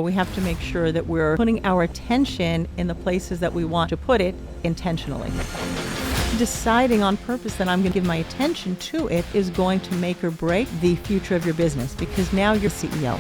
we have to make sure that we're putting our attention in the places that we want to put it intentionally. Deciding on purpose that I'm going to give my attention to it is going to make or break the future of your business, because now you're CEO.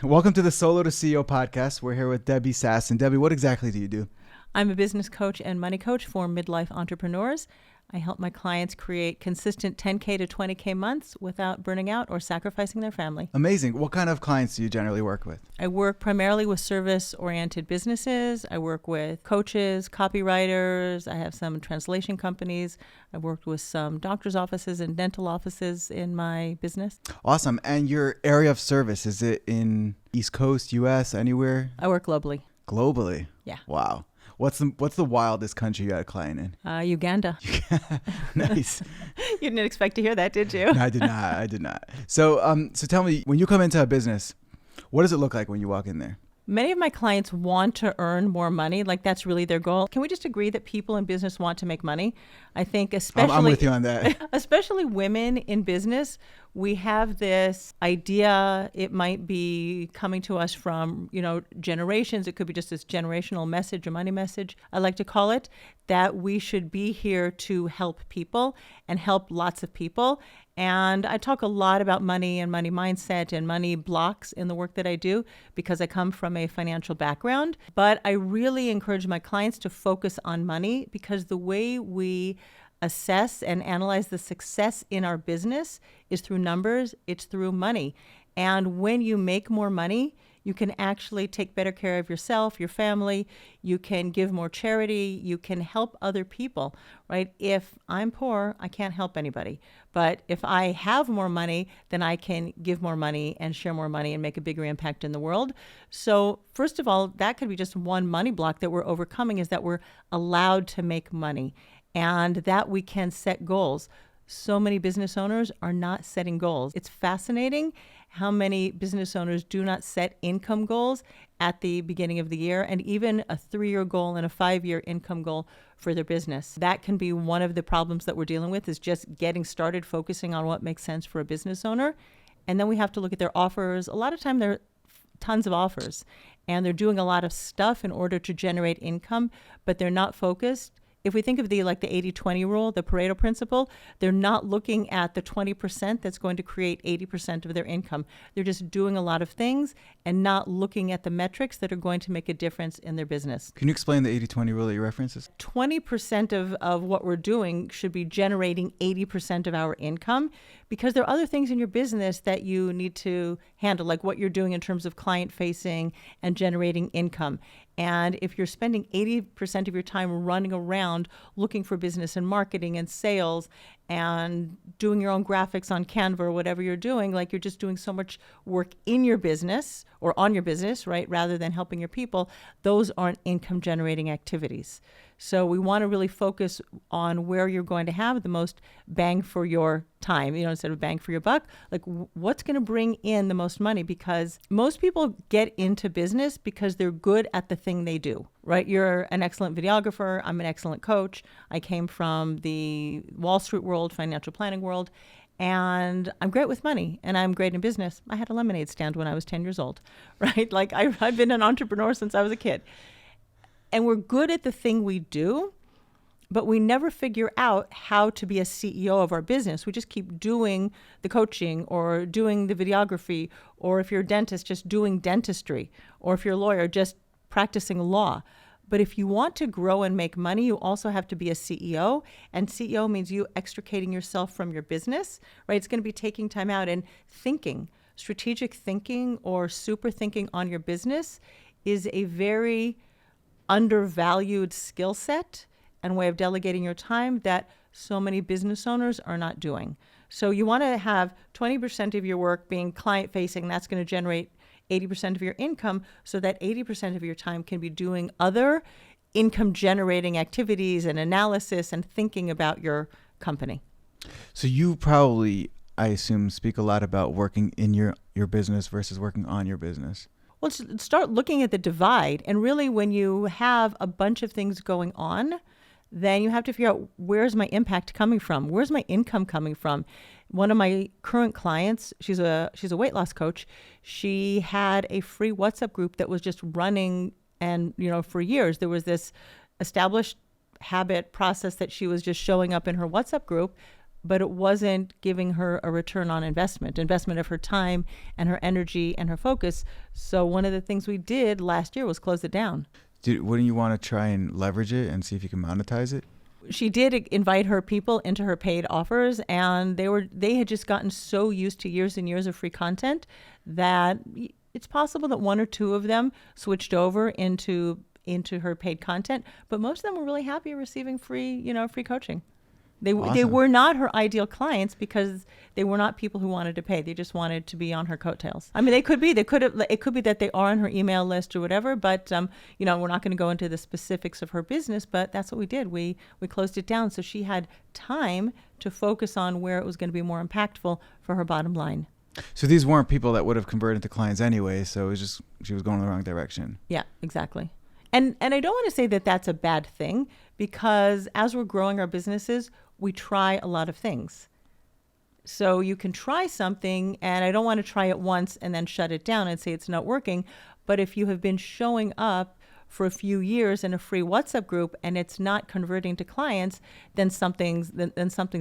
Welcome to the Solo to CEO podcast. We're here with Debbie Sassen. Debbie, what exactly do you do? I'm a business coach and money coach for midlife entrepreneurs. I help my clients create consistent 10K to 20K months without burning out or sacrificing their family. Amazing. What kind of clients do you generally work with? I work primarily with service-oriented businesses. I work with coaches, copywriters. I have some translation companies. I've worked with some doctor's offices and dental offices in my business. Awesome. And your area of service, is it in East Coast, US, anywhere? I work globally. Globally? Yeah. Wow. What's the wildest country you had a client in? Uganda. Nice. You didn't expect to hear that, did you? No, I did not. So tell me, when you come into a business, what does it look like when you walk in there? Many of my clients want to earn more money. Like, that's really their goal. Can we just agree that people in business want to make money? I think especially... I'm with you on that. Especially women in business, we have this idea, it might be coming to us from, generations. It could be just this generational message or money message, I like to call it, that we should be here to help people and help lots of people. And I talk a lot about money and money mindset and money blocks in the work that I do because I come from a financial background. But I really encourage my clients to focus on money, because the way we assess and analyze the success in our business is through numbers, it's through money. And when you make more money, you can actually take better care of yourself, your family, you can give more charity, you can help other people, right? If I'm poor, I can't help anybody. But if I have more money, then I can give more money and share more money and make a bigger impact in the world. So first of all, that could be just one money block that we're overcoming, is that we're allowed to make money and that we can set goals. So many business owners are not setting goals. It's fascinating how many business owners do not set income goals at the beginning of the year, and even a 3-year goal and a 5-year income goal for their business. That can be one of the problems that we're dealing with, is just getting started, focusing on what makes sense for a business owner. And then we have to look at their offers. A lot of time there are tons of offers, and they're doing a lot of stuff in order to generate income, but they're not focused. If we think of the 80-20 rule, the Pareto principle, they're not looking at the 20% that's going to create 80% of their income. They're just doing a lot of things and not looking at the metrics that are going to make a difference in their business. Can you explain the 80-20 rule that you references? 20% of what we're doing should be generating 80% of our income, because there are other things in your business that you need to handle, like what you're doing in terms of client facing and generating income. And if you're spending 80% of your time running around looking for business and marketing and sales and doing your own graphics on Canva or whatever you're doing, like you're just doing so much work in your business or on your business, right, rather than helping your people, those aren't income generating activities. So we want to really focus on where you're going to have the most bang for your time, instead of bang for your buck, like what's going to bring in the most money, because most people get into business because they're good at the thing they do, right? You're an excellent videographer. I'm an excellent coach. I came from the Wall Street world, financial planning world, and I'm great with money and I'm great in business. I had a lemonade stand when I was 10 years old, right? Like I've been an entrepreneur since I was a kid. And we're good at the thing we do, but we never figure out how to be a CEO of our business. We just keep doing the coaching or doing the videography, or if you're a dentist, just doing dentistry, or if you're a lawyer, just practicing law. But if you want to grow and make money, you also have to be a CEO. And CEO means you extricating yourself from your business, right? It's going to be taking time out and thinking. Strategic thinking or super thinking on your business is a very undervalued skill set and way of delegating your time that so many business owners are not doing. So you want to have 20% of your work being client facing. That's going to generate 80% of your income, so that 80% of your time can be doing other income generating activities and analysis and thinking about your company. So you probably, I assume, speak a lot about working in your business versus working on your business. Well, start looking at the divide. And really, when you have a bunch of things going on, then you have to figure out, where's my impact coming from? Where's my income coming from? One of my current clients, she's a weight loss coach. She had a free WhatsApp group that was just running, and for years there was this established habit process that she was just showing up in her WhatsApp group, but it wasn't giving her a return on investment of her time and her energy and her focus. So one of the things we did last year was close it down. Wouldn't you want to try and leverage it and see if you can monetize it? She did invite her people into her paid offers, and they had just gotten so used to years and years of free content that it's possible that one or two of them switched over into her paid content, but most of them were really happy receiving free coaching. Awesome. They were not her ideal clients because they were not people who wanted to pay. They just wanted to be on her coattails. I mean, it could be that they are on her email list or whatever, but we're not going to go into the specifics of her business, but that's what we did. We closed it down so she had time to focus on where it was going to be more impactful for her bottom line. So these weren't people that would have converted to clients anyway, so it was just she was going in the wrong direction. Yeah, exactly. And I don't want to say that that's a bad thing, because as we're growing our businesses, we try a lot of things. So you can try something, and I don't want to try it once and then shut it down and say it's not working. But if you have been showing up for a few years in a free WhatsApp group and it's not converting to clients, then something's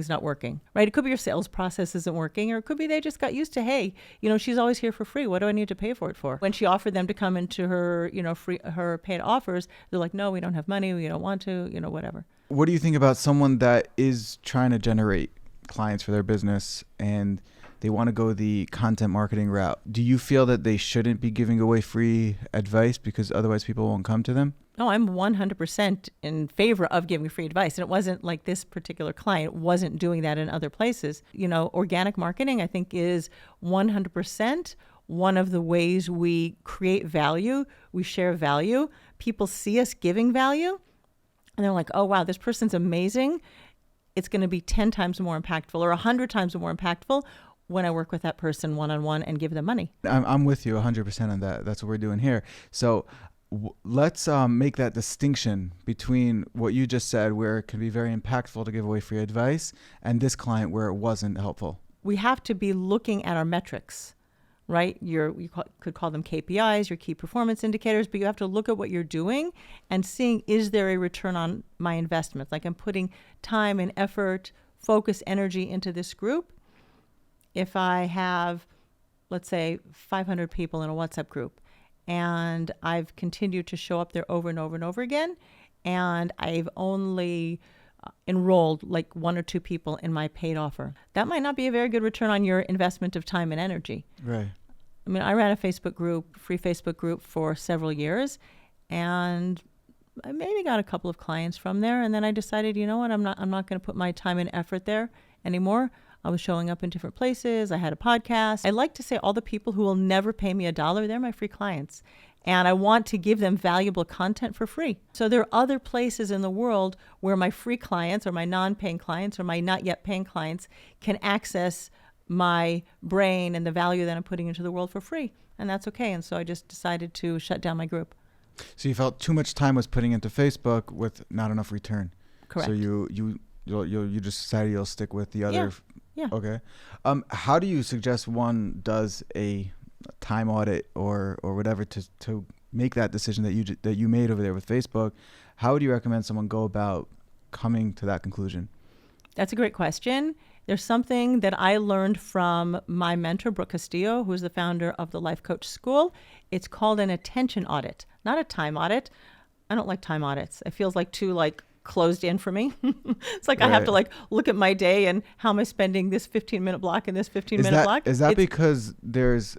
not working, right? It could be your sales process isn't working, or it could be they just got used to, hey, she's always here for free. What do I need to pay for it for? When she offered them to come into her, her paid offers, they're like, no, we don't have money. We don't want to, whatever. What do you think about someone that is trying to generate clients for their business and they want to go the content marketing route? Do you feel that they shouldn't be giving away free advice because otherwise people won't come to them? No, I'm 100% in favor of giving free advice. And it wasn't like this particular client wasn't doing that in other places. Organic marketing, I think, is 100% one of the ways we create value. We share value. People see us giving value, and they're like, oh, wow, this person's amazing. It's going to be 10 times more impactful or 100 times more impactful when I work with that person one-on-one and give them money. I'm with you 100% on that. That's what we're doing here. So let's make that distinction between what you just said, where it can be very impactful to give away free advice, and this client where it wasn't helpful. We have to be looking at our metrics, right? You could call them KPIs, your key performance indicators, but you have to look at what you're doing and seeing, is there a return on my investment? Like, I'm putting time and effort, focus, energy into this group. If I have, let's say, 500 people in a WhatsApp group, and I've continued to show up there over and over and over again, and I've only enrolled like one or two people in my paid offer, that might not be a very good return on your investment of time and energy. Right. I mean, I ran a Facebook group, free Facebook group, for several years, and I maybe got a couple of clients from there. And then I decided, you know what, I'm not going to put my time and effort there anymore. I was showing up in different places. I had a podcast. I like to say all the people who will never pay me $1, they're my free clients. And I want to give them valuable content for free. So there are other places in the world where my free clients or my non-paying clients or my not yet paying clients can access my brain and the value that I'm putting into the world for free. And that's okay. And so I just decided to shut down my group. So you felt too much time was putting into Facebook with not enough return. Correct. So you just decided you'll stick with the other. Yeah. Okay. How do you suggest one does a time audit or whatever to make that decision that you made over there with Facebook? How would you recommend someone go about coming to that conclusion? That's a great question. There's something that I learned from my mentor, Brooke Castillo, who's the founder of the Life Coach School. It's called an attention audit, not a time audit. I don't like time audits. It feels like too closed in for me. It's like, right. I have to look at my day and how am I spending this 15-minute block and this 15-minute block. Is that because there's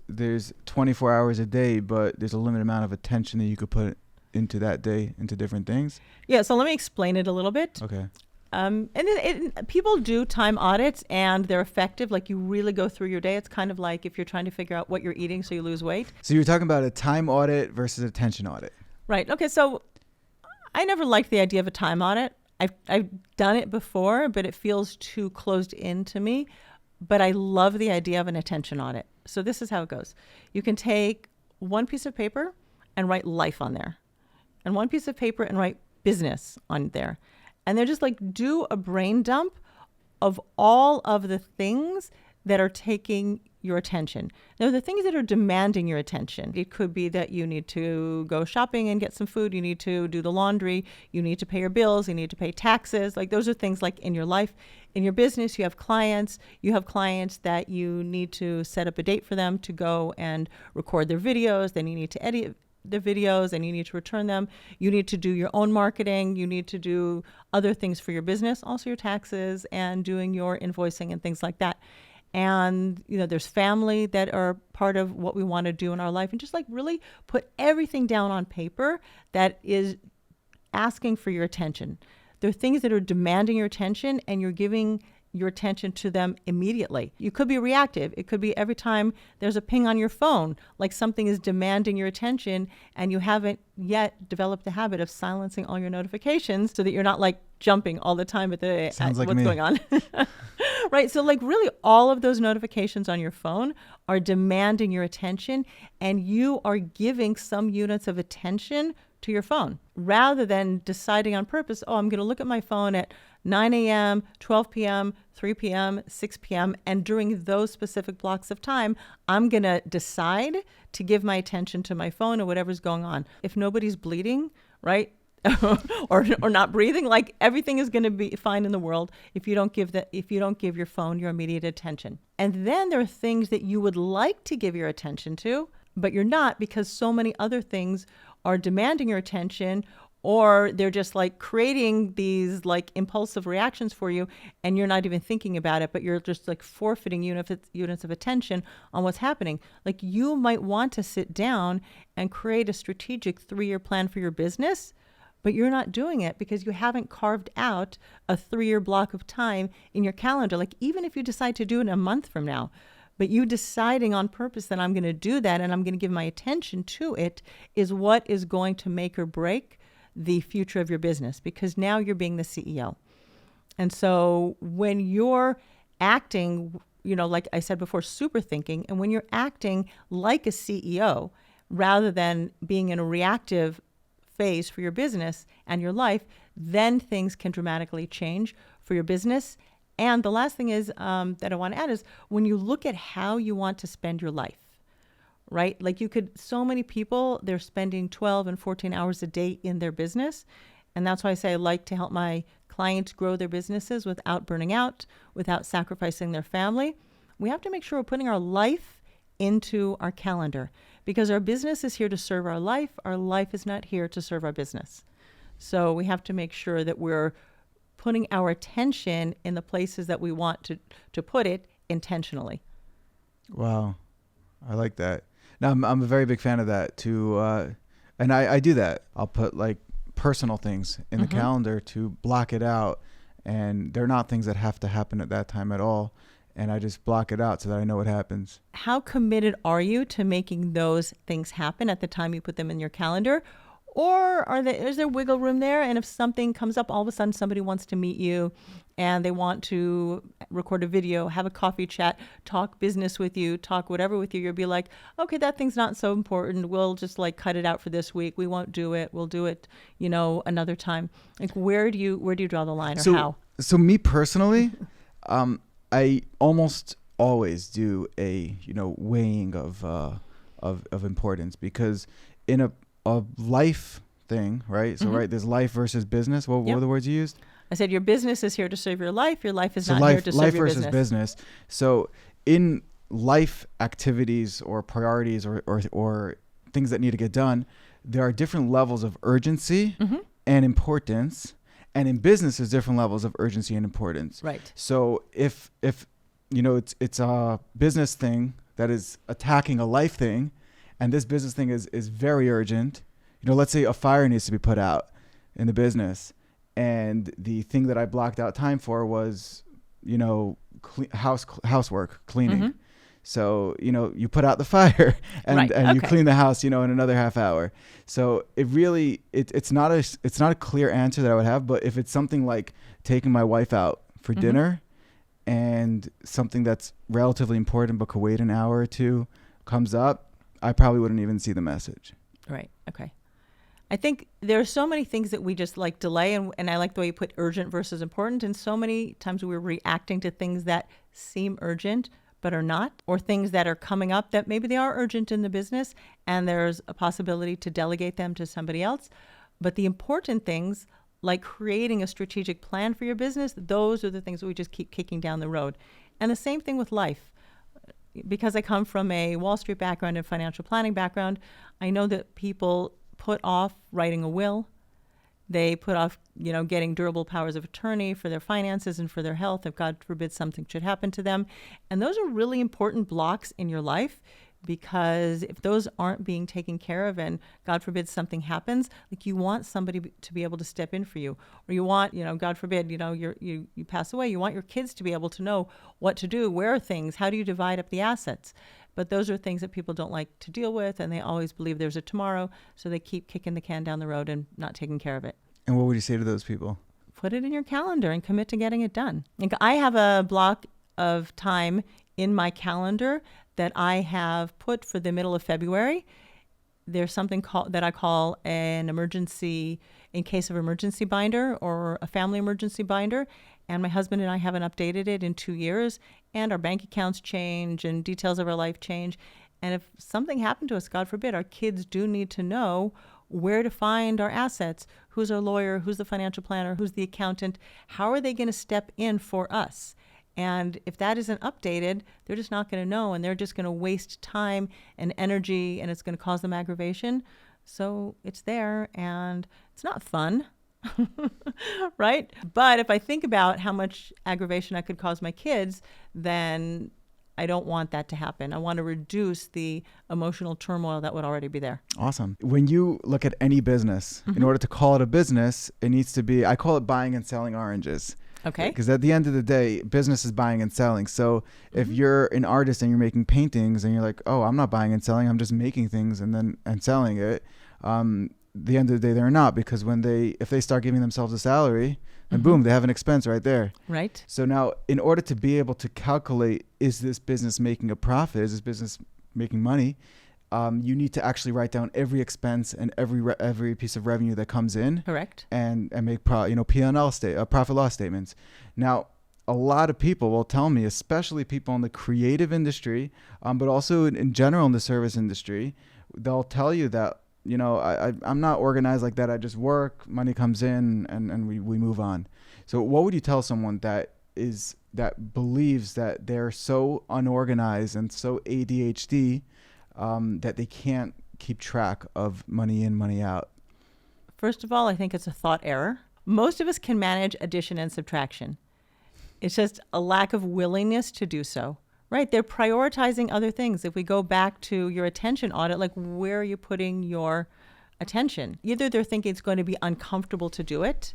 24 hours a day, but there's a limited amount of attention that you could put into that day into different things? Yeah. So let me explain it a little bit. Okay. And people do time audits and they're effective. Like, you really go through your day. It's kind of like if you're trying to figure out what you're eating so you lose weight. So you're talking about a time audit versus attention audit. Right. Okay. So I never liked the idea of a time audit. I've done it before, but it feels too closed in to me. But I love the idea of an attention audit. So this is how it goes. You can take one piece of paper and write life on there, and one piece of paper and write business on there. And they're just do a brain dump of all of the things that are taking your attention. Now, the things that are demanding your attention, it could be that you need to go shopping and get some food, you need to do the laundry, you need to pay your bills, you need to pay taxes. Like those are things like in your life. In your business, you have clients that you need to set up a date for them to go and record their videos, then you need to edit the videos and you need to return them. You need to do your own marketing. You need to do other things for your business, also your taxes and doing your invoicing and things like that. And, there's family that are part of what we want to do in our life, and just like really put everything down on paper that is asking for your attention. There are things that are demanding your attention and you're giving your attention to them immediately. You could be reactive. It could be every time there's a ping on your phone, like something is demanding your attention and you haven't yet developed the habit of silencing all your notifications so that you're not like jumping all the time at like what's me. going on. Right. So like really all of those notifications on your phone are demanding your attention, and you are giving some units of attention to your phone rather than deciding on purpose, I'm going to look at my phone at 9 a.m., 12 p.m., 3 p.m., 6 p.m. And during those specific blocks of time, I'm going to decide to give my attention to my phone or whatever's going on. If nobody's bleeding, right? or not breathing, like everything is going to be fine in the world if you don't give your phone your immediate attention. And then there are things that you would like to give your attention to, but you're not, because so many other things are demanding your attention, or they're just like creating these like impulsive reactions for you and you're not even thinking about it, but you're just like forfeiting units of attention on what's happening. Like you might want to sit down and create a strategic 3-year plan for your business, but you're not doing it because you haven't carved out a 3-year block of time in your calendar. Like even if you decide to do it a month from now, but you deciding on purpose that I'm going to do that and I'm going to give my attention to it is what is going to make or break the future of your business, because now you're being the CEO. And so when you're acting, like I said before, super thinking, and when you're acting like a CEO rather than being in a reactive phase for your business and your life, then things can dramatically change for your business. And the last thing is that I want to add is when you look at how you want to spend your life, right? Like so many people, they're spending 12 and 14 hours a day in their business. And that's why I say I like to help my clients grow their businesses without burning out, without sacrificing their family. We have to make sure we're putting our life into our calendar, because our business is here to serve our life. Our life is not here to serve our business. So we have to make sure that we're putting our attention in the places that we want to put it intentionally. Wow. I like that. Now, I'm a very big fan of that too. And I do that. I'll put like personal things in the calendar to block it out. And they're not things that have to happen at that time at all. And I just block it out so that I know what happens. How committed are you to making those things happen at the time you put them in your calendar? Or is there wiggle room there? And if something comes up, all of a sudden somebody wants to meet you and they want to record a video, have a coffee chat, talk business with you, talk whatever with you, you'll be like, okay, that thing's not so important. We'll just like cut it out for this week. We won't do it. We'll do it, another time. Like where do you draw the line, or how? So me personally, I almost always do a weighing of importance, because in a life thing, right? So right, there's life versus business. What were the words you used? I said your business is here to serve your life. Your life is not here to serve your business. Life versus business. So in life activities or priorities or things that need to get done, there are different levels of urgency and importance. And in business, there's different levels of urgency and importance. Right. So if it's a business thing that is attacking a life thing, and this business thing is very urgent, let's say a fire needs to be put out in the business, and the thing that I blocked out time for was, housework, cleaning. So, you put out the fire and you clean the house, in another half hour. So it really, it's not a clear answer that I would have, but if it's something like taking my wife out for dinner and something that's relatively important but could wait an hour or two comes up, I probably wouldn't even see the message. Right. Okay. I think there are so many things that we just like delay, and I like the way you put urgent versus important. And so many times we're reacting to things that seem urgent but are not, or things that are coming up that maybe they are urgent in the business and there's a possibility to delegate them to somebody else. But the important things, like creating a strategic plan for your business, those are the things that we just keep kicking down the road. And the same thing with life. Because I come from a Wall Street background and financial planning background, I know that people put off writing a will. They put off, getting durable powers of attorney for their finances and for their health, if God forbid something should happen to them. And those are really important blocks in your life, because if those aren't being taken care of and God forbid something happens, like, you want somebody to be able to step in for you, or you want, God forbid, you pass away, you want your kids to be able to know what to do, where are things, how do you divide up the assets? But those are things that people don't like to deal with, and they always believe there's a tomorrow, so they keep kicking the can down the road and not taking care of it. And what would you say to those people? Put it in your calendar and commit to getting it done. Like, I have a block of time in my calendar that I have put for the middle of February. There's something that I call an emergency, in case of emergency binder, or a family emergency binder. And my husband and I haven't updated it in 2 years, and our bank accounts change and details of our life change. And if something happened to us, God forbid, our kids do need to know where to find our assets, who's our lawyer, who's the financial planner, who's the accountant, how are they going to step in for us? And if that isn't updated, they're just not going to know, and they're just going to waste time and energy, and it's going to cause them aggravation. So it's there, and it's not fun, right? But if I think about how much aggravation I could cause my kids, then I don't want that to happen. I want to reduce the emotional turmoil that would already be there. Awesome. When you look at any business, in order to call it a business, it needs to be, I call it buying and selling oranges. Okay. Because at the end of the day, business is buying and selling. So if you're an artist and you're making paintings and you're like, oh, I'm not buying and selling, I'm just making things and selling it. The end of the day, they're not, because if they start giving themselves a salary, then boom, they have an expense right there. Right. So now, in order to be able to calculate, is this business making a profit? Is this business making money? You need to actually write down every expense and every piece of revenue that comes in. Correct. And make P&L profit loss statements. Now, a lot of people will tell me, especially people in the creative industry, but also in general in the service industry, they'll tell you that, I'm not organized like that. I just work, money comes in, and we move on. So what would you tell someone that believes that they're so unorganized and so ADHD that they can't keep track of money in, money out? First of all, I think it's a thought error. Most of us can manage addition and subtraction. It's just a lack of willingness to do so. Right. They're prioritizing other things. If we go back to your attention audit, like, where are you putting your attention? Either they're thinking it's going to be uncomfortable to do it.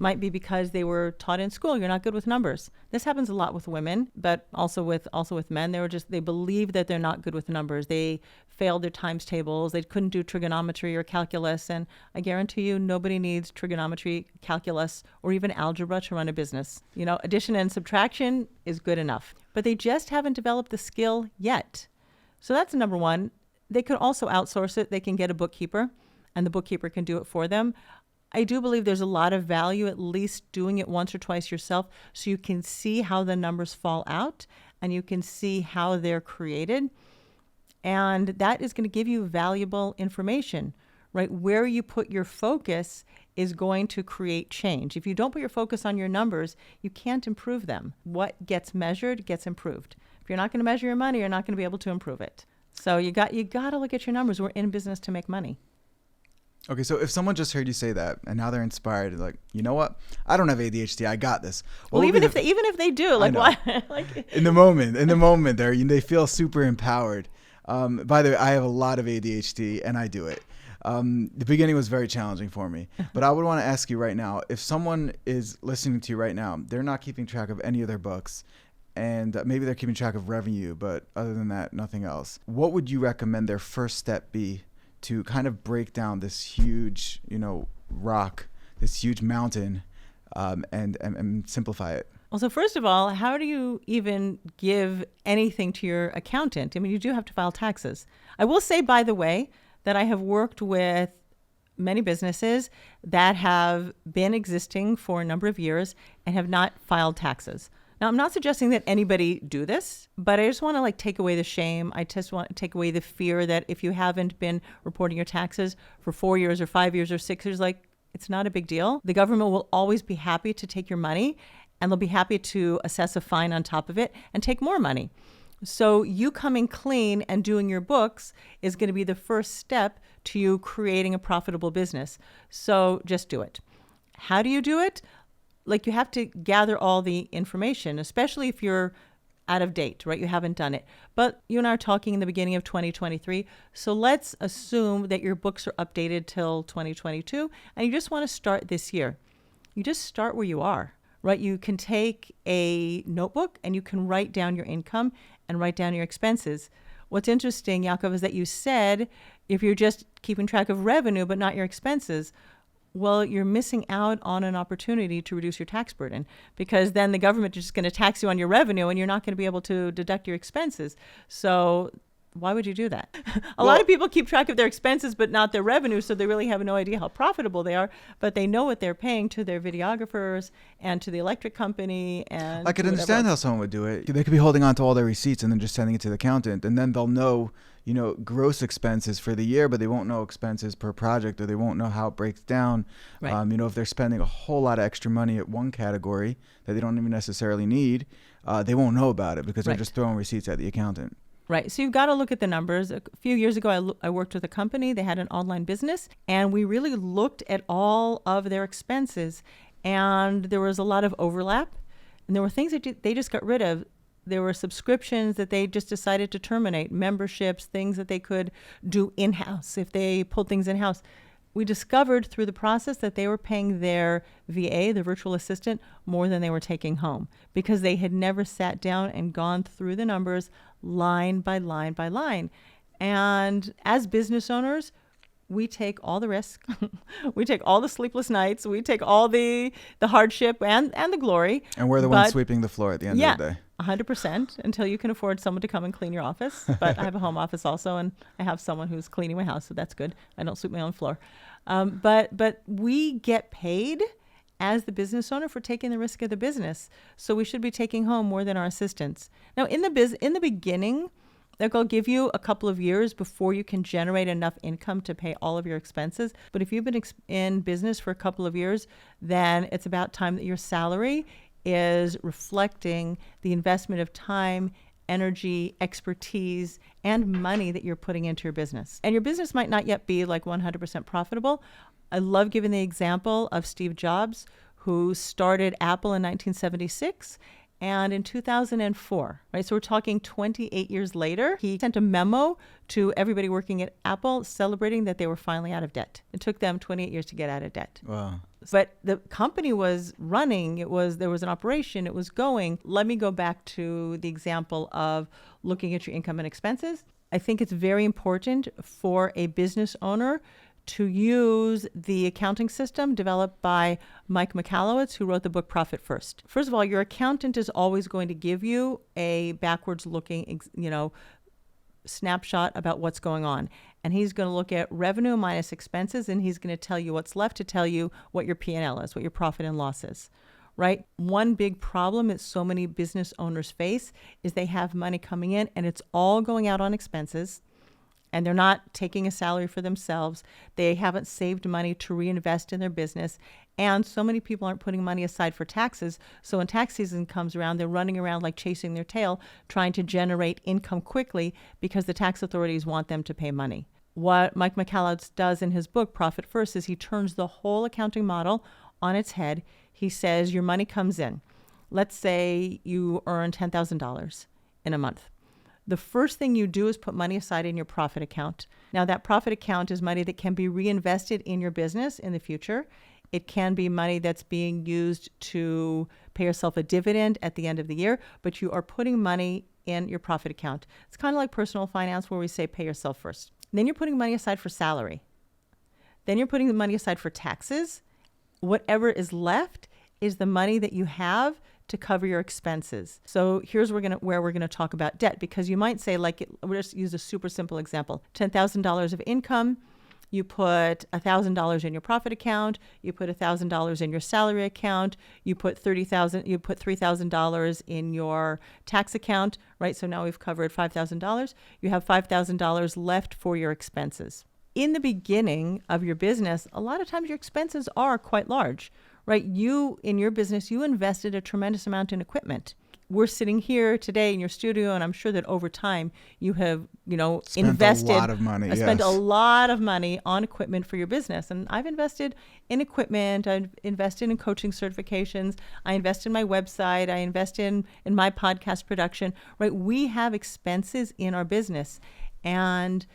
Might be because they were taught in school, you're not good with numbers. This happens a lot with women, but also with men. They believe that they're not good with numbers. They failed their times tables. They couldn't do trigonometry or calculus. And I guarantee you, nobody needs trigonometry, calculus, or even algebra to run a business. Addition and subtraction is good enough, but they just haven't developed the skill yet. So that's number one. They could also outsource it. They can get a bookkeeper, and the bookkeeper can do it for them. I do believe there's a lot of value at least doing it once or twice yourself, so you can see how the numbers fall out and you can see how they're created. And that is going to give you valuable information, right? Where you put your focus is going to create change. If you don't put your focus on your numbers, you can't improve them. What gets measured gets improved. If you're not going to measure your money, you're not going to be able to improve it. So you got to look at your numbers. We're in business to make money. Okay, so if someone just heard you say that and now they're inspired, like, you know what? I don't have ADHD. I got this. Well, even if they do, like, why? In the moment, they feel super empowered. By the way, I have a lot of ADHD and I do it. The beginning was very challenging for me, but I would want to ask you right now, if someone is listening to you right now, they're not keeping track of any of their books, and maybe they're keeping track of revenue, but other than that, nothing else. What would you recommend their first step be to kind of break down this huge, rock, this huge mountain, and simplify it? Well, so first of all, how do you even give anything to your accountant? I mean, you do have to file taxes. I will say, by the way, that I have worked with many businesses that have been existing for a number of years and have not filed taxes. Now, I'm not suggesting that anybody do this, but I just want to take away the shame. I just want to take away the fear that if you haven't been reporting your taxes for 4 years or 5 years or 6 years, it's not a big deal. The government will always be happy to take your money, and they'll be happy to assess a fine on top of it and take more money. So you coming clean and doing your books is going to be the first step to you creating a profitable business. So just do it. How do you do it? You have to gather all the information, especially if you're out of date, right? You haven't done it. But you and I are talking in the beginning of 2023. So let's assume that your books are updated till 2022 and you just want to start this year. You just start where you are, right? You can take a notebook and you can write down your income and write down your expenses. What's interesting, Yaakov, is that you said if you're just keeping track of revenue but not your expenses, well, you're missing out on an opportunity to reduce your tax burden, because then the government is just going to tax you on your revenue and you're not going to be able to deduct your expenses. So why would you do that? A lot of people keep track of their expenses but not their revenue, so they really have no idea how profitable they are, but they know what they're paying to their videographers and to the electric company. And I could understand how someone would do it. They could be holding on to all their receipts and then just sending it to the accountant, and then they'll know, gross expenses for the year, but they won't know expenses per project, or they won't know how it breaks down. Right. If they're spending a whole lot of extra money at one category that they don't even necessarily need, they won't know about it because they're just throwing receipts at the accountant. Right. So you've got to look at the numbers. A few years ago, I worked with a company. They had an online business, and we really looked at all of their expenses, and there was a lot of overlap, and there were things that they just got rid of. There were subscriptions that they just decided to terminate, memberships, things that they could do in-house if they pulled things in-house. We discovered through the process that they were paying their VA, the virtual assistant, more than they were taking home because they had never sat down and gone through the numbers line by line by line. And as business owners, we take all the risk. We take all the sleepless nights. We take all the hardship and the glory. And we're the ones sweeping the floor at the end of the day. 100% until you can afford someone to come and clean your office. But I have a home office also, and I have someone who's cleaning my house, so that's good. I don't sweep my own floor. But we get paid as the business owner for taking the risk of the business. So we should be taking home more than our assistants. Now, in the beginning, they'll give you a couple of years before you can generate enough income to pay all of your expenses. But if you've been in business for a couple of years, then it's about time that your salary is reflecting the investment of time, energy, expertise, and money that you're putting into your business. And your business might not yet be 100% profitable. I love giving the example of Steve Jobs, who started Apple in 1976. And in 2004, right? So we're talking 28 years later, he sent a memo to everybody working at Apple celebrating that they were finally out of debt. It took them 28 years to get out of debt. Wow. But the company was running. There was an operation. It was going. Let me go back to the example of looking at your income and expenses. I think it's very important for a business owner to use the accounting system developed by Mike Michalowicz, who wrote the book Profit First. First of all, your accountant is always going to give you a backwards looking, snapshot about what's going on. And he's going to look at revenue minus expenses, and he's going to tell you what's left to tell you what your P&L is, what your profit and loss is, right? One big problem that so many business owners face is they have money coming in and it's all going out on expenses. And they're not taking a salary for themselves. They haven't saved money to reinvest in their business. And so many people aren't putting money aside for taxes. So when tax season comes around, they're running around like chasing their tail, trying to generate income quickly because the tax authorities want them to pay money. What Mike Michalowicz does in his book, Profit First, is he turns the whole accounting model on its head. He says your money comes in. Let's say you earn $10,000 in a month. The first thing you do is put money aside in your profit account. Now, that profit account is money that can be reinvested in your business in the future. It can be money that's being used to pay yourself a dividend at the end of the year, but you are putting money in your profit account. It's kind of like personal finance where we say pay yourself first. Then you're putting money aside for salary. Then you're putting the money aside for taxes. Whatever is left is the money that you have to cover your expenses. So here's where we're gonna talk about debt, because you might say, we'll just use a super simple example. $10,000 of income, You put $1,000 in your profit account. You put $1,000 in your salary account. You put $3,000 in your tax account, right? So now we've covered $5,000. You have $5,000 left for your expenses. In the beginning of your business, a lot of times your expenses are quite large, right? You, in your business, you invested a tremendous amount in equipment. We're sitting here today in your studio, and I'm sure that over time you have, Spent a lot of money. spent a Yes. lot of money on equipment for your business. And I've invested in equipment. I've invested in coaching certifications. I invest in my website. I invest in my podcast production, right? We have expenses in our business. And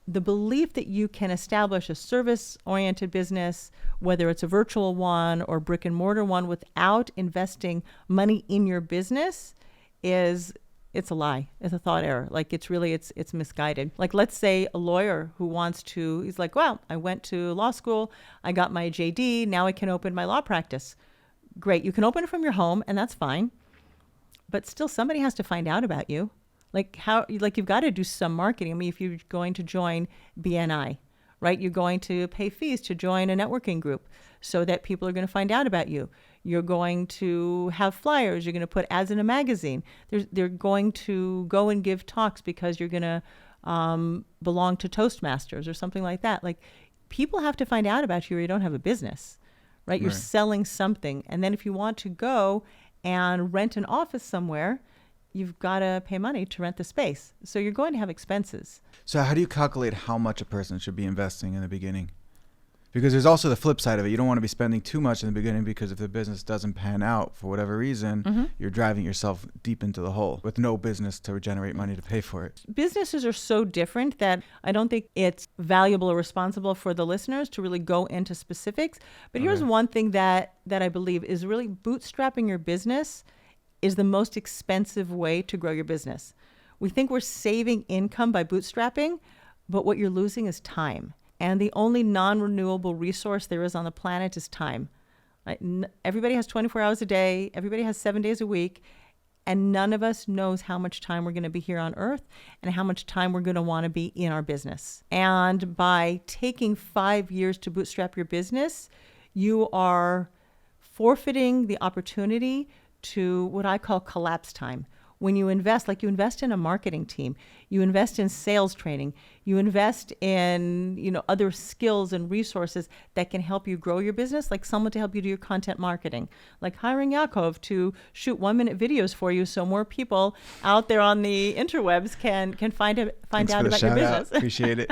the belief that you can establish a service-oriented business, whether it's a virtual one or brick and mortar one, without investing money in your business it's a lie. It's a thought error. Like it's misguided. Like let's say a lawyer who he's like, well, I went to law school, I got my JD, now I can open my law practice. Great. You can open it from your home and that's fine. But still somebody has to find out about you. You've got to do some marketing. I mean, if you're going to join BNI, right? You're going to pay fees to join a networking group so that people are going to find out about you. You're going to have flyers. You're going to put ads in a magazine. They're going to go and give talks because you're going to belong to Toastmasters or something like that. Like people have to find out about you or you don't have a business, right? You're selling something. And then if you want to go and rent an office somewhere, you've got to pay money to rent the space. So you're going to have expenses. So how do you calculate how much a person should be investing in the beginning? Because there's also the flip side of it. You don't want to be spending too much in the beginning because if the business doesn't pan out for whatever reason, you're driving yourself deep into the hole with no business to generate money to pay for it. Businesses are so different that I don't think it's valuable or responsible for the listeners to really go into specifics. But here's one thing that I believe is really bootstrapping your business is the most expensive way to grow your business. We think we're saving income by bootstrapping, but what you're losing is time. And the only non-renewable resource there is on the planet is time. Right? Everybody has 24 hours a day. Everybody has 7 days a week. And none of us knows how much time we're going to be here on Earth and how much time we're going to want to be in our business. And by taking 5 years to bootstrap your business, you are forfeiting the opportunity to what I call collapse time. When you invest, like you invest in a marketing team, you invest in sales training, you invest in, other skills and resources that can help you grow your business, like someone to help you do your content marketing, like hiring Yaakov to shoot 1-minute videos for you so more people out there on the interwebs can find out about your business. Appreciate it.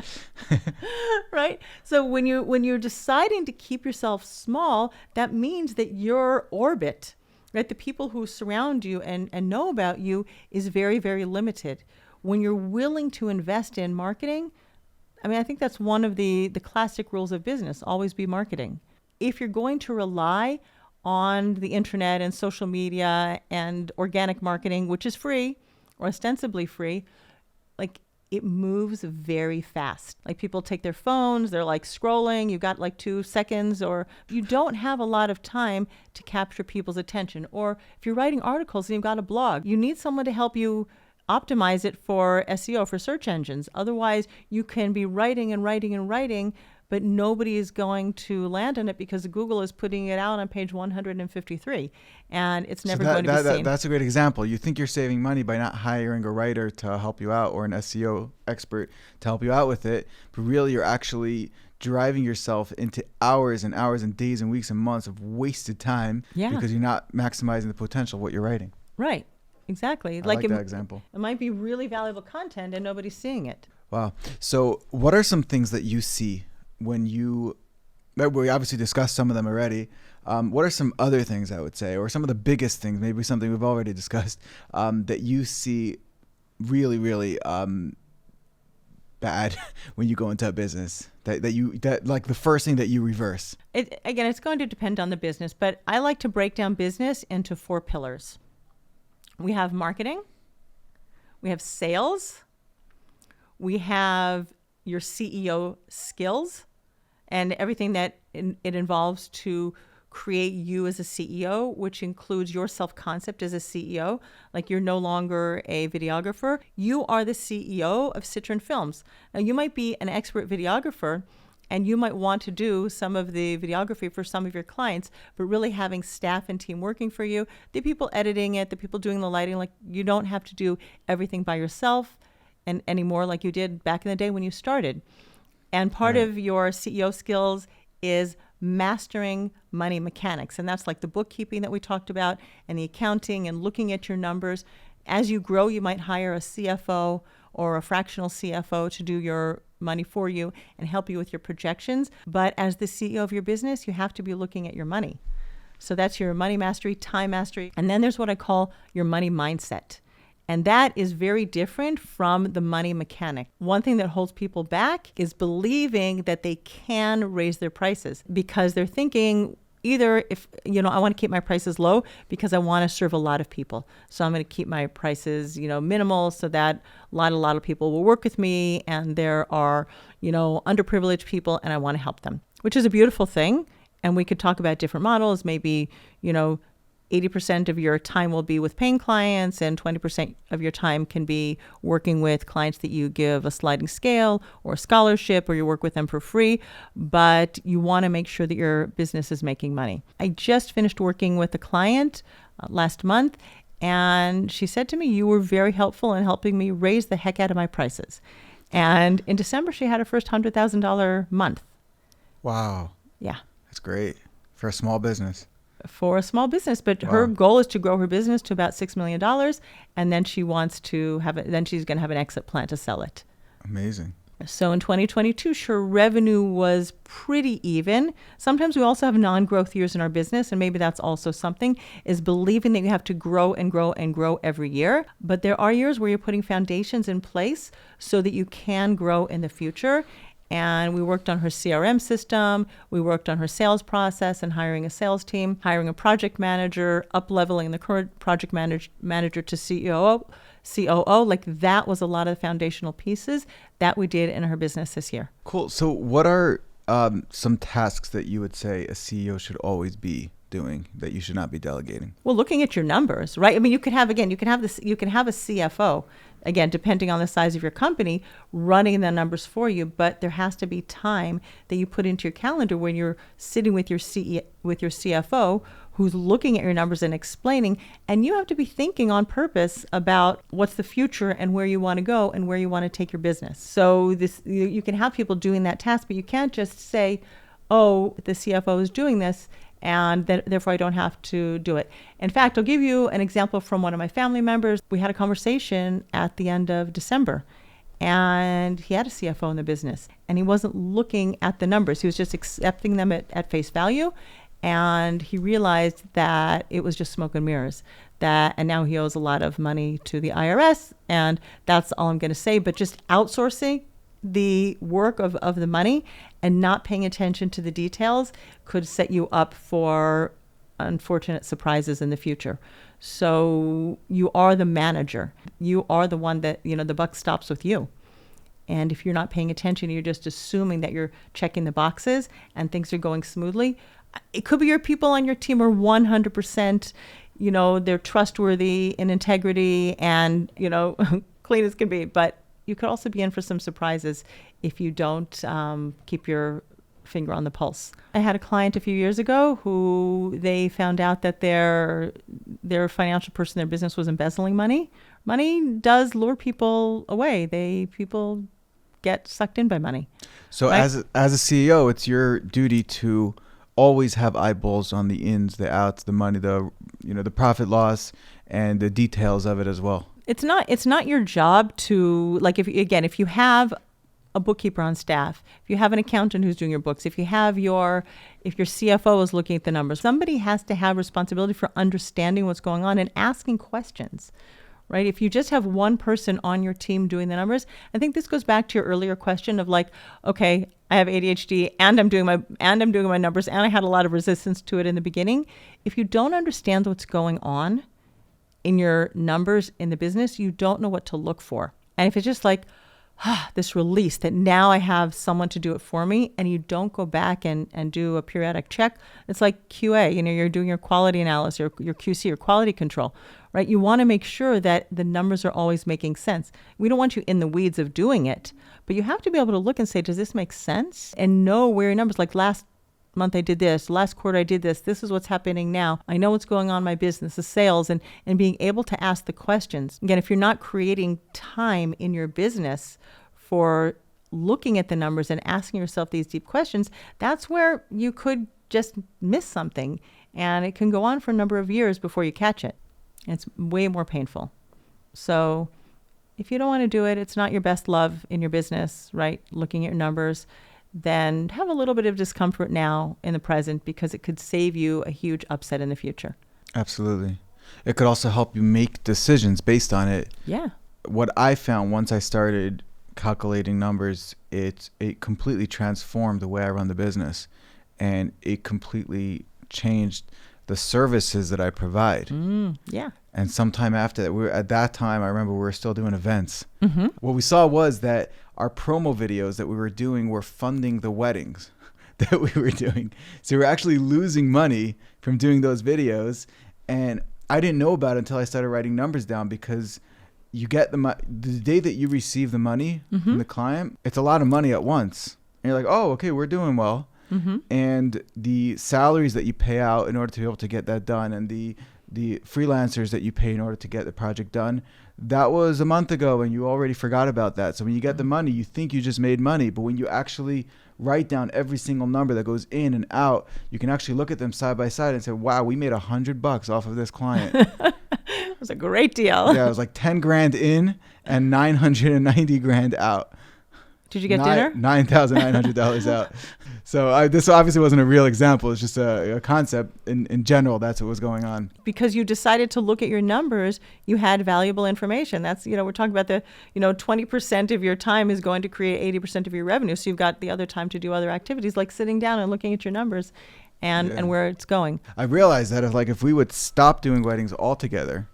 Right? So when you're deciding to keep yourself small, that means that your orbit, right, the people who surround you and know about you is very, very limited. When you're willing to invest in marketing, I think that's one of the classic rules of business, always be marketing. If you're going to rely on the internet and social media and organic marketing, which is free or ostensibly free, like it moves very fast. Like people take their phones, they're like scrolling, you've got like 2 seconds, or you don't have a lot of time to capture people's attention. Or if you're writing articles and you've got a blog, you need someone to help you optimize it for SEO, for search engines. Otherwise, you can be writing and writing and writing, but nobody is going to land on it because Google is putting it out on page 153, and it's never going to be seen. That's a great example. You think you're saving money by not hiring a writer to help you out or an SEO expert to help you out with it, but really you're actually driving yourself into hours and hours and days and weeks and months of wasted time because you're not maximizing the potential of what you're writing. Right. Exactly. I like that example. It might be really valuable content and nobody's seeing it. Wow. So what are some things that you see when we obviously discussed some of them already. What are some other things I would say, or some of the biggest things, maybe something we've already discussed, that you see really, really bad when you go into a business that like the first thing that you reverse? It's going to depend on the business, but I like to break down business into 4 pillars. We have marketing, we have sales, we have your CEO skills and everything that it involves to create you as a CEO, which includes your self-concept as a CEO. Like you're no longer a videographer. You are the CEO of Citron Films. Now you might be an expert videographer And you might want to do some of the videography for some of your clients, but really having staff and team working for you, the people editing it, the people doing the lighting, like you don't have to do everything by yourself and anymore like you did back in the day when you started. And part Right. of your CEO skills is mastering money mechanics. And that's like the bookkeeping that we talked about and the accounting and looking at your numbers. As you grow, you might hire a CFO or a fractional CFO to do your money for you and help you with your projections. But as the CEO of your business, you have to be looking at your money. So that's your money mastery, time mastery. And then there's what I call your money mindset. And that is very different from the money mechanic. One thing that holds people back is believing that they can raise their prices because they're thinking either if, I want to keep my prices low because I want to serve a lot of people. So I'm going to keep my prices, minimal so that a lot of people will work with me and there are, underprivileged people and I want to help them, which is a beautiful thing. And we could talk about different models, maybe, 80% of your time will be with paying clients and 20% of your time can be working with clients that you give a sliding scale or a scholarship or you work with them for free, but you want to make sure that your business is making money. I just finished working with a client last month and she said to me, you were very helpful in helping me raise the heck out of my prices. And in December, she had her first $100,000 month. Wow. Yeah. That's great for a small business. For a small business, but Wow. her goal is to grow her business to about $6 million. And then she wants to have it, then she's going to have an exit plan to sell it. Amazing. So in 2022, her revenue was pretty even. Sometimes we also have non-growth years in our business, and maybe that's also something, is believing that you have to grow and grow and grow every year. But there are years where you're putting foundations in place so that you can grow in the future. And we worked on her CRM system. We worked on her sales process and hiring a sales team, hiring a project manager, up-leveling the current project manager to COO. Like that was a lot of the foundational pieces that we did in her business this year. Cool. So what are some tasks that you would say a CEO should always be doing that you should not be delegating? Well, looking at your numbers, right? I mean, you can have a CFO, again, depending on the size of your company, running the numbers for you, but there has to be time that you put into your calendar when you're sitting with your CFO who's looking at your numbers and explaining, and you have to be thinking on purpose about what's the future and where you want to go and where you want to take your business. So you can have people doing that task, but you can't just say, oh, the CFO is doing this, and therefore I don't have to do it. In fact, I'll give you an example from one of my family members. We had a conversation at the end of December, and he had a CFO in the business, and he wasn't looking at the numbers. He was just accepting them at face value, and he realized that it was just smoke and mirrors. And now he owes a lot of money to the IRS, and that's all I'm going to say. But just outsourcing the work of the money and not paying attention to the details could set you up for unfortunate surprises in the future. So you are the manager. You are the one that, the buck stops with you. And if you're not paying attention, you're just assuming that you're checking the boxes and things are going smoothly. It could be your people on your team are 100%, they're trustworthy in integrity and, clean as can be. But you could also be in for some surprises if you don't keep your finger on the pulse. I had a client a few years ago who they found out that their financial person, their business was embezzling money. Money does lure people away. People get sucked in by money. So right? as a CEO, it's your duty to always have eyeballs on the ins, the outs, the money, the profit loss, and the details of it as well. It's not your job to, like, if you have a bookkeeper on staff, if you have an accountant who's doing your books, if your CFO is looking at the numbers, somebody has to have responsibility for understanding what's going on and asking questions, right? If you just have one person on your team doing the numbers, I think this goes back to your earlier question of like, okay, I have ADHD and I'm doing my numbers and I had a lot of resistance to it in the beginning. If you don't understand what's going on in your numbers in the business, you don't know what to look for. And if it's just like, this release that now I have someone to do it for me, and you don't go back and do a periodic check. It's like QA, you're doing your quality analysis, your QC, your quality control, right? You want to make sure that the numbers are always making sense. We don't want you in the weeds of doing it, but you have to be able to look and say, does this make sense? And know where your numbers, like last month I did this, last quarter I did this is what's happening now. I know what's going on in my business, the sales, and being able to ask the questions. Again, if you're not creating time in your business for looking at the numbers and asking yourself these deep questions, that's where you could just miss something, and it can go on for a number of years before you catch it. It's way more painful. So if you don't want to do it, it's not your best love in your business, right? Looking at your numbers, then have a little bit of discomfort now in the present, because it could save you a huge upset in the future. Absolutely. It could also help you make decisions based on it. Yeah. What I found once I started calculating numbers, it completely transformed the way I run the business, and it completely changed the services that I provide. Yeah. And sometime after that, at that time, I remember we were still doing events. Mm-hmm. What we saw was that our promo videos that we were doing were funding the weddings that we were doing. So we were actually losing money from doing those videos. And I didn't know about it until I started writing numbers down, because you get the day that you receive the money from the client, it's a lot of money at once. And you're like, oh, okay, we're doing well. Mm-hmm. And the salaries that you pay out in order to be able to get that done, and the freelancers that you pay in order to get the project done, that was a month ago, and you already forgot about that. So when you get the money, you think you just made money, but when you actually write down every single number that goes in and out, you can actually look at them side by side and say, wow, we made $100 off of this client. It was a great deal. Yeah, it was like 10 grand in and 990 grand out. Did you get dinner? $9,900 out. So this obviously wasn't a real example. It's just a concept. In general, that's what was going on. Because you decided to look at your numbers, you had valuable information. That's, we're talking about 20% of your time is going to create 80% of your revenue. So you've got the other time to do other activities, like sitting down and looking at your numbers and where it's going. I realized that if we would stop doing weddings altogether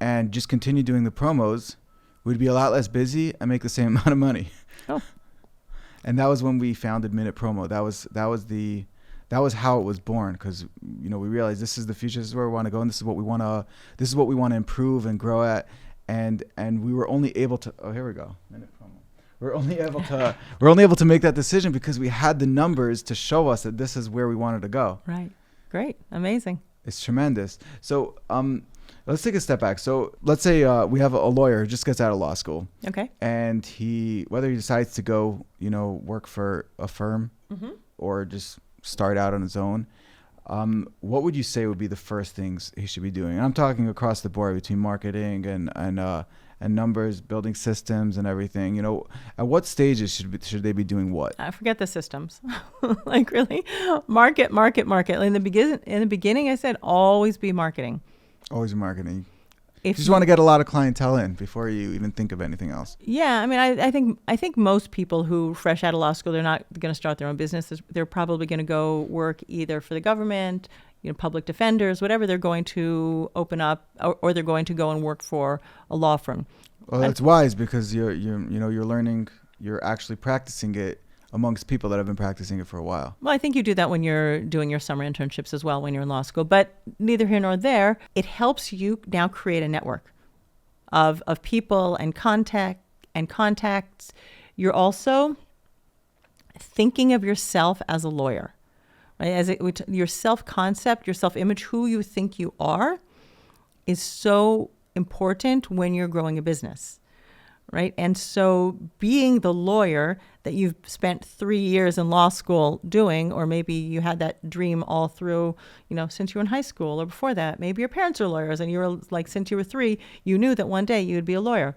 and just continue doing the promos, we'd be a lot less busy and make the same amount of money. Oh. And that was when we founded Minute Promo. That was how it was born, because we realized this is the future, this is where we want to go, and this is what we want to improve and grow at. And we were only able to Minute Promo. We're only able to make that decision because we had the numbers to show us that this is where we wanted to go. Right. Great. Amazing. It's tremendous. So let's take a step back. So let's say we have a lawyer who just gets out of law school. Okay. And whether he decides to go, work for a firm or just start out on his own, what would you say would be the first things he should be doing? And I'm talking across the board between marketing and numbers, building systems and everything. At what stages should they be doing what? I forget the systems. Like really, market. In the beginning, I said always be marketing. Always marketing. You just want to get a lot of clientele in before you even think of anything else. Yeah, I mean, I think most people who fresh out of law school, they're not going to start their own business. They're probably going to go work either for the government, public defenders, whatever they're going to open up, or they're going to go and work for a law firm. Well, that's wise, because you're learning, you're actually practicing it amongst people that have been practicing it for a while. Well, I think you do that when you're doing your summer internships as well when you're in law school. But neither here nor there, it helps you now create a network of people and contacts. You're also thinking of yourself as a lawyer, right? Your self-concept, your self-image, who you think you are, is so important when you're growing a business. Right. And so being the lawyer that you've spent 3 years in law school doing, or maybe you had that dream all through, since you were in high school or before that, maybe your parents are lawyers and you were like, since you were 3, you knew that one day you would be a lawyer.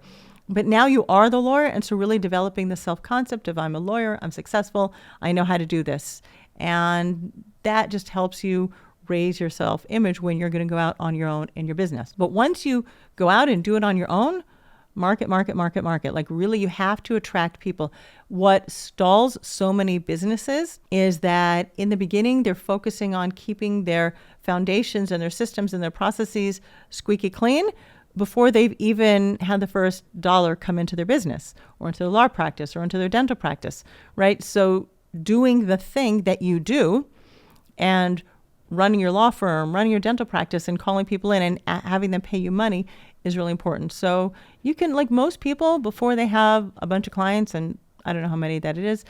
But now you are the lawyer. And so really developing the self-concept of I'm a lawyer, I'm successful, I know how to do this. And that just helps you raise your self-image when you're going to go out on your own in your business. But once you go out and do it on your own, market. Like really, you have to attract people. What stalls so many businesses is that in the beginning, they're focusing on keeping their foundations and their systems and their processes squeaky clean, before they've even had the first dollar come into their business or into their law practice or into their dental practice, right? So doing the thing that you do and running your law firm, running your dental practice and calling people in and having them pay you money is really important. So you can, like most people, before they have a bunch of clients, and I don't know how many that it is,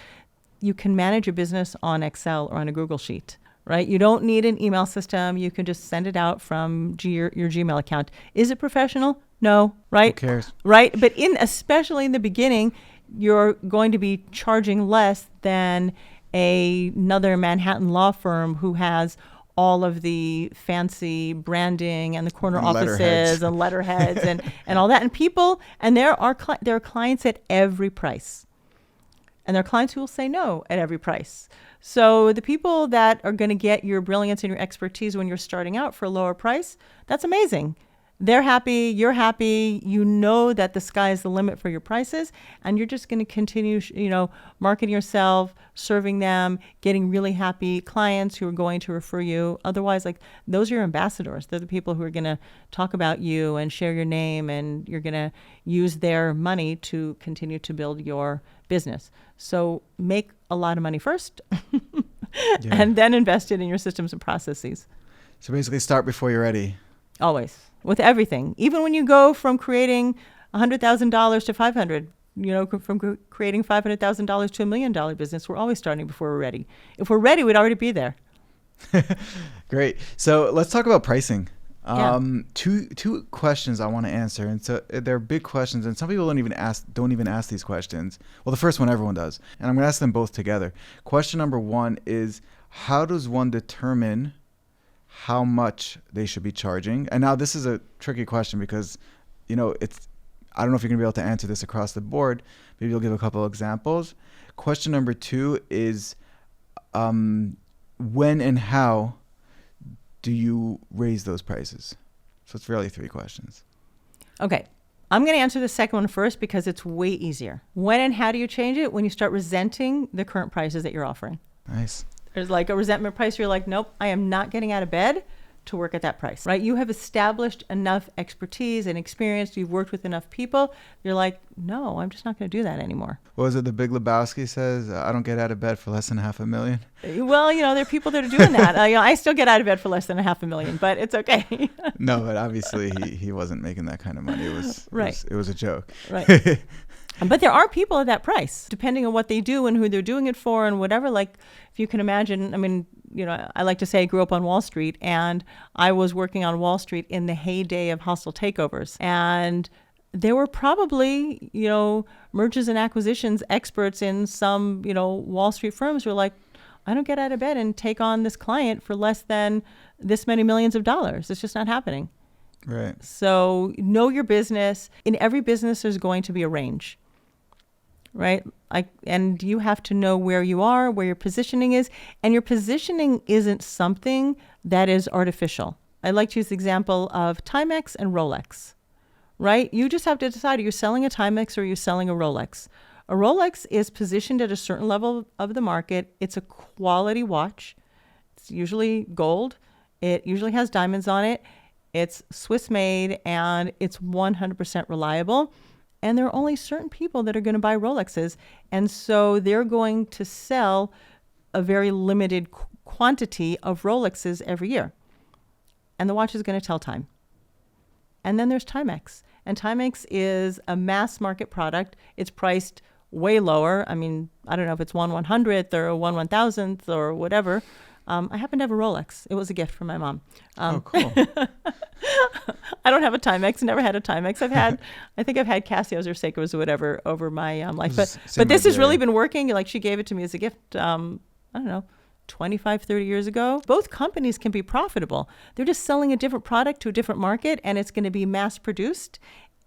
you can manage your business on Excel or on a Google Sheet, right? You don't need an email system. You can just send it out from your Gmail account. Is it professional? No, right? Who cares? Right. But especially in the beginning, you're going to be charging less than another Manhattan law firm who has all of the fancy branding and the corner offices and letterheads and all that. And people, and there are clients at every price. And there are clients who will say no at every price. So the people that are going to get your brilliance and your expertise when you're starting out for a lower price, that's amazing. They're happy, you're happy, you know that the sky is the limit for your prices, and you're just going to continue, marketing yourself, serving them, getting really happy clients who are going to refer you. Otherwise, like, those are your ambassadors. They're the people who are going to talk about you and share your name, and you're going to use their money to continue to build your business. So make a lot of money first and then invest it in your systems and processes. So basically start before you're ready. Always. With everything. Even when you go from creating $100,000 to 500, from creating $500,000 to $1 million business, we're always starting before we're ready. If we're ready, we'd already be there. Great. So let's talk about pricing. Yeah. Two questions I want to answer, and so they're big questions, and some people don't even ask these questions. Well, the first one everyone does, and I'm going to ask them both together. Question number one is, how does one determine how much they should be charging? And now this is a tricky question because, I don't know if you're going to be able to answer this across the board. Maybe you'll give a couple of examples. Question number two is, when and how do you raise those prices? So it's really three questions. Okay. I'm going to answer the second one first because it's way easier. When and how do you change it? When you start resenting the current prices that you're offering. Nice. There's like a resentment price. You're like, nope, I am not getting out of bed to work at that price, right? You have established enough expertise and experience. You've worked with enough people. You're like, no, I'm just not going to do that anymore. What was it? The Big Lebowski says, I don't get out of bed for less than $500,000. Well, there are people that are doing that. I still get out of bed for less than $500,000, but it's okay. No, but obviously he wasn't making that kind of money. It was a joke. Right. But there are people at that price, depending on what they do and who they're doing it for and whatever. Like, if you can imagine, I like to say I grew up on Wall Street, and I was working on Wall Street in the heyday of hostile takeovers. And there were probably, mergers and acquisitions experts in some, Wall Street firms who were like, I don't get out of bed and take on this client for less than this many millions of dollars. It's just not happening. Right. So know your business. In every business, there's going to be a range. Right? And you have to know where you are, where your positioning is. And your positioning isn't something that is artificial. I like to use the example of Timex and Rolex, right? You just have to decide, are you selling a Timex or are you selling a Rolex? A Rolex is positioned at a certain level of the market. It's a quality watch. It's usually gold. It usually has diamonds on it. It's Swiss made and it's 100% reliable. And there are only certain people that are going to buy Rolexes. And so they're going to sell a very limited quantity of Rolexes every year. And the watch is going to tell time. And then there's Timex. And Timex is a mass market product. It's priced way lower. I don't know if it's 1/100th or 1/1000th or whatever. I happen to have a Rolex. It was a gift from my mom. Oh, cool. I don't have a Timex. Never had a Timex. I think I've had Casios or Seikos or whatever over my life. But this has really been working. Like, she gave it to me as a gift, I don't know, 25, 30 years ago. Both companies can be profitable. They're just selling a different product to a different market, and it's going to be mass produced.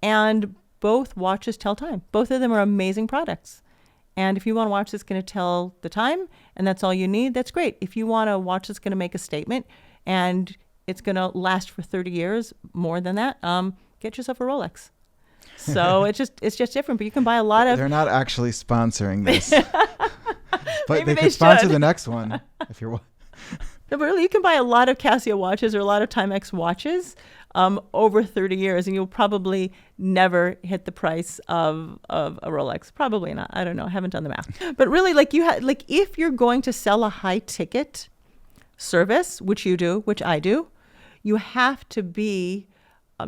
And both watches tell time. Both of them are amazing products. And if you want a watch that's going to tell the time and that's all you need, that's great. If you want a watch that's going to make a statement and it's going to last for 30 years, more than that, get yourself a Rolex. So it's just different. But you can buy a lot of... They're not actually sponsoring this. But Maybe they could sponsor should. the next one if you're... No, but really, you can buy a lot of Casio watches or a lot of Timex watches over 30 years, and you'll probably never hit the price of a Rolex. Probably not. I don't know. I haven't done the math. But really, like if you're going to sell a high ticket service, which you do, which I do, you have to be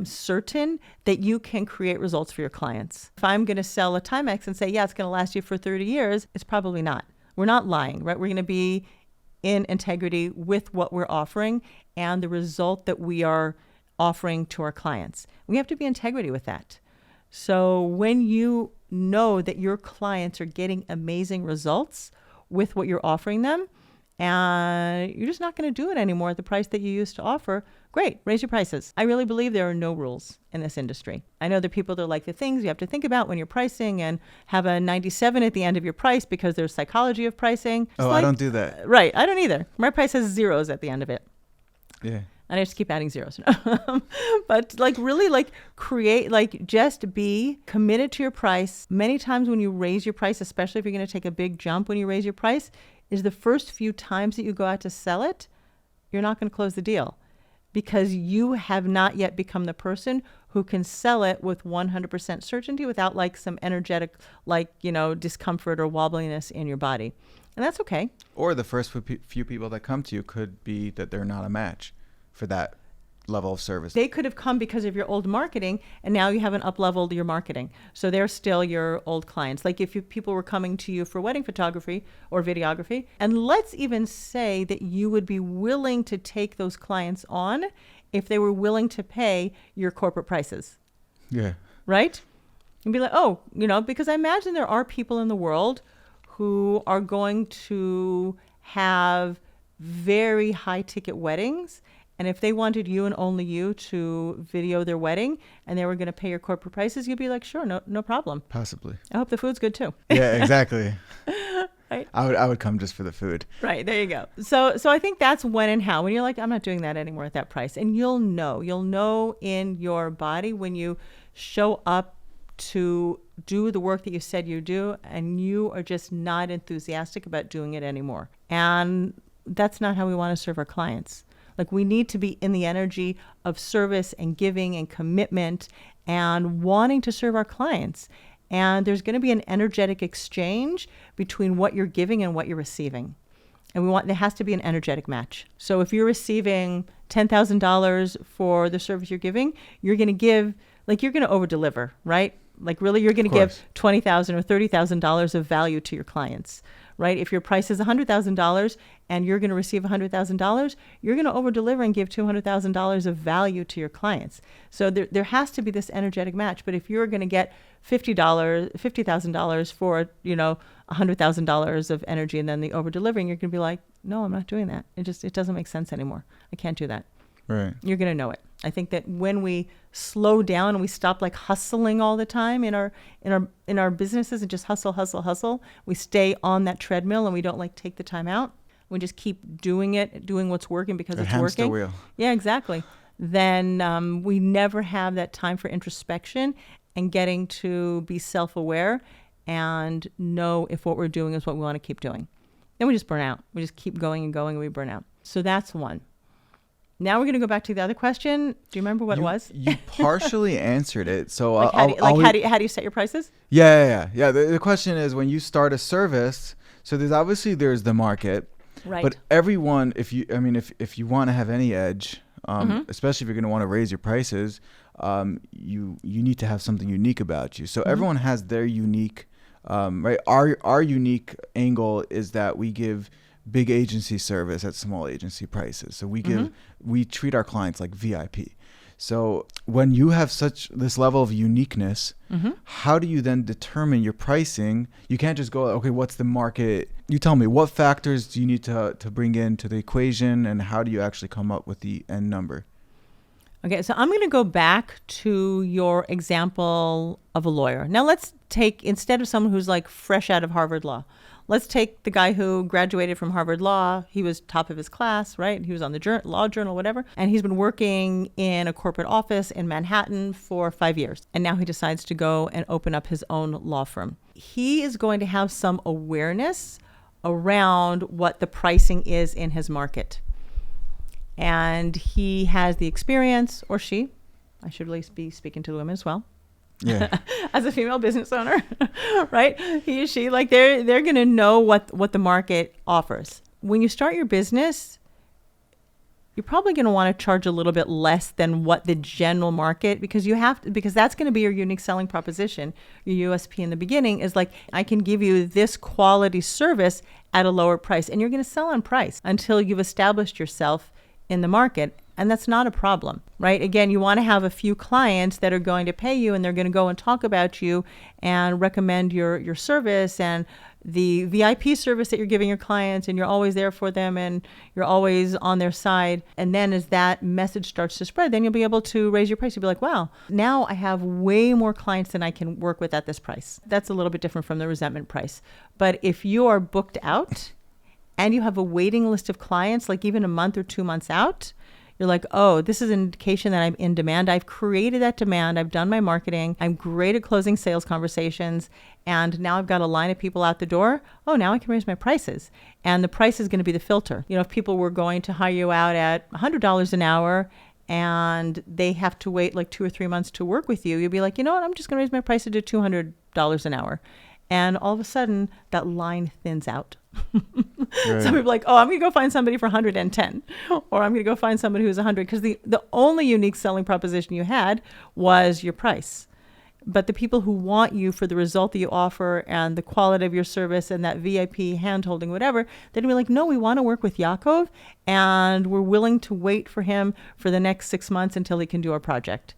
certain that you can create results for your clients. If I'm going to sell a Timex and say, yeah, it's going to last you for 30 years, it's probably not. We're not lying, right? We're going to be in integrity with what we're offering and the result that we are offering to our clients. We have to be in integrity with that. So when you know that your clients are getting amazing results with what you're offering them, and you're just not going to do it anymore at the price that you used to offer, great, raise your prices. I really believe there are no rules in this industry. I know there are people that like the things you have to think about when you're pricing and have a 97 at the end of your price because there's psychology of pricing. I don't do that. Right, I don't either. My price has zeros at the end of it. Yeah. And I just keep adding zeros. But really create, just be committed to your price. Many times when you raise your price, especially if you're going to take a big jump when you raise your price, is the first few times that you go out to sell it, you're not going to close the deal because you have not yet become the person who can sell it with 100% certainty without some energetic, discomfort or wobbliness in your body. And that's okay. Or the first few people that come to you could be that they're not a match for that level of service. They could have come because of your old marketing, and now you haven't up-leveled your marketing. So they're still your old clients. Like if people were coming to you for wedding photography or videography, and let's even say that you would be willing to take those clients on if they were willing to pay your corporate prices. Yeah. Right? And be like, because I imagine there are people in the world who are going to have very high-ticket weddings. And if they wanted you and only you to video their wedding and they were going to pay your corporate prices, you'd be like, sure, no problem. Possibly. I hope the food's good too. Yeah, exactly. Right? I would come just for the food. Right. There you go. So I think that's when and how. When you're like, I'm not doing that anymore at that price. And you'll know in your body when you show up to do the work that you said you do and you are just not enthusiastic about doing it anymore. And that's not how we want to serve our clients. We need to be in the energy of service and giving and commitment and wanting to serve our clients. And there's going to be an energetic exchange between what you're giving and what you're receiving. And there has to be an energetic match. So if you're receiving $10,000 for the service you're giving, you're going to give, you're going to over deliver, right? Really, you're going to give $20,000 or $30,000 of value to your clients, right? If your price is $100,000 and you're going to receive $100,000, you're going to over deliver and give $200,000 of value to your clients. So there has to be this energetic match. But if you're going to get $50,000 for $100,000 of energy and then the over delivering, you're going to be like, no, I'm not doing that. It doesn't make sense anymore. I can't do that. Right. You're going to know it. I think that when we slow down and we stop hustling all the time in our businesses and just hustle, we stay on that treadmill and we don't take the time out. We just keep doing what's working because it's hamster working. Wheel. Yeah, exactly. Then we never have that time for introspection and getting to be self-aware and know if what we're doing is what we want to keep doing. Then we just burn out. We just keep going and going and we burn out. So that's one. Now we're going to go back to the other question. Do you remember what it was? You partially answered it. So how do you set your prices? Yeah. The question is when you start a service. So there's the market, right? But everyone, if you want to have any edge, especially if you're going to want to raise your prices, you need to have something unique about you. So everyone has their unique, right? Our unique angle is that we give big agency service at small agency prices. So we treat our clients like VIP. So when you have this level of uniqueness, how do you then determine your pricing? You can't just go, okay, what's the market? You tell me, what factors do you need to bring into the equation and how do you actually come up with the end number? Okay, so I'm going to go back to your example of a lawyer. Now let's take, instead of someone who's fresh out of Harvard Law, let's take the guy who graduated from Harvard Law. He was top of his class, right? He was on the law journal, whatever. And he's been working in a corporate office in Manhattan for 5 years. And now he decides to go and open up his own law firm. He is going to have some awareness around what the pricing is in his market. and he has the experience, or she, I should really be speaking to the women as well. Yeah. As a female business owner, right? He or she, like they're going to know what the market offers. When you start your business, you're probably going to want to charge a little bit less than what the general market, because because that's going to be your unique selling proposition. Your USP in the beginning is like, I can give you this quality service at a lower price, and you're going to sell on price until you've established yourself in the market. And that's not a problem, right? Again, you want to have a few clients that are going to pay you, and they're going to go and talk about you and recommend your service and the VIP service that you're giving your clients, and you're always there for them and you're always on their side. And then as that message starts to spread, then you'll be able to raise your price. You'll be like, wow, now I have way more clients than I can work with at this price. That's a little bit different from the resentment price. But if you are booked out and you have a waiting list of clients, like even a month or 2 months out, you're like, oh, this is an indication that I'm in demand. I've created that demand. I've done my marketing. I'm great at closing sales conversations. And now I've got a line of people out the door. Oh, now I can raise my prices. And the price is going to be the filter. You know, if people were going to hire you out at $100 an hour and they have to wait like 2 or 3 months to work with you, you'd be like, you know what, I'm just going to raise my prices to $200 an hour. And all of a sudden, that line thins out. Right. Some people are like, oh, I'm going to go find somebody for 110, or I'm going to go find somebody who's 100, because the only unique selling proposition you had was your price. But the people who want you for the result that you offer and the quality of your service and that VIP hand-holding, whatever, they'd be like, no, we want to work with Yaakov, and we're willing to wait for him for the next 6 months until he can do our project.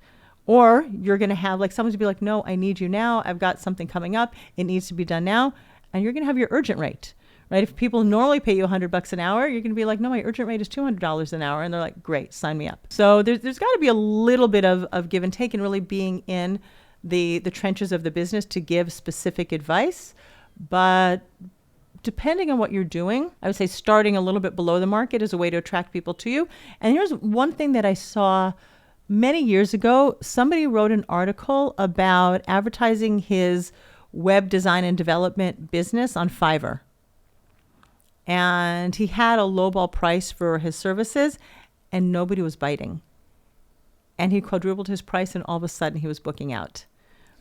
Or you're going to have like someone's be like, no, I need you now. I've got something coming up. It needs to be done now. And you're going to have your urgent rate, right? If people normally pay you $100 an hour, you're going to be like, no, my urgent rate is $200 an hour. And they're like, great, sign me up. So there's got to be a little bit of give and take, and really being in the trenches of the business to give specific advice. But depending on what you're doing, I would say starting a little bit below the market is a way to attract people to you. And here's one thing that I saw many years ago. Somebody wrote an article about advertising his web design and development business on Fiverr. And he had a lowball price for his services, and nobody was biting. And he quadrupled his price, and all of a sudden he was booking out.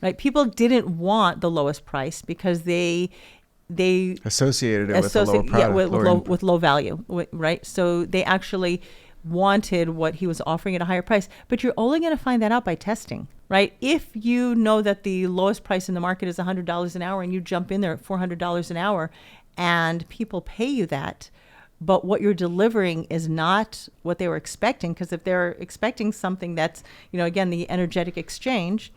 Right? People didn't want the lowest price because they associated it with a lower product, with low value, right? So they actually wanted what he was offering at a higher price. But you're only going to find that out by testing, right? If you know that the lowest price in the market is $100 an hour and you jump in there at $400 an hour and people pay you that, but what you're delivering is not what they were expecting, because if they're expecting something that's, you know, again, the energetic exchange,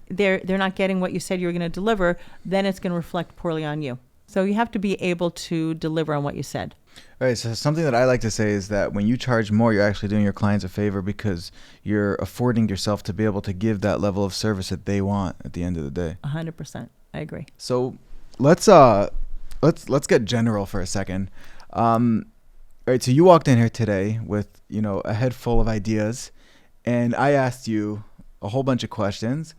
they're not getting what you said you were going to deliver, then it's going to reflect poorly on you. So you have to be able to deliver on what you said. All right, so something that I like to say is that when you charge more, you're actually doing your clients a favor, because you're affording yourself to be able to give that level of service that they want at the end of the day. 100%. I agree. So let's get general for a second. All right, so you walked in here today with, you know, a head full of ideas, and I asked you a whole bunch of questions.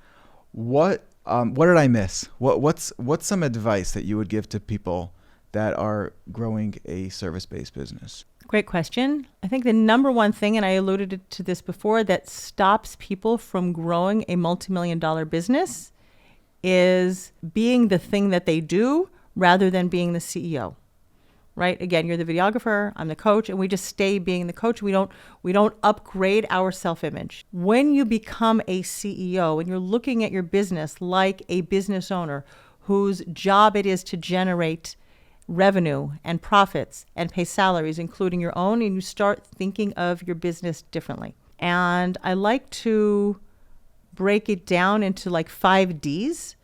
What did I miss? What's some advice that you would give to people that are growing a service-based business? Great question. I think the number one thing, and I alluded to this before, that stops people from growing a multi-million-dollar business is being the thing that they do rather than being the CEO. Right? Again, you're the videographer, I'm the coach, and we just stay being the coach. We don't upgrade our self-image. When you become a CEO and you're looking at your business like a business owner whose job it is to generate revenue and profits and pay salaries, including your own, and you start thinking of your business differently. And I like to break it down into like 5 Ds,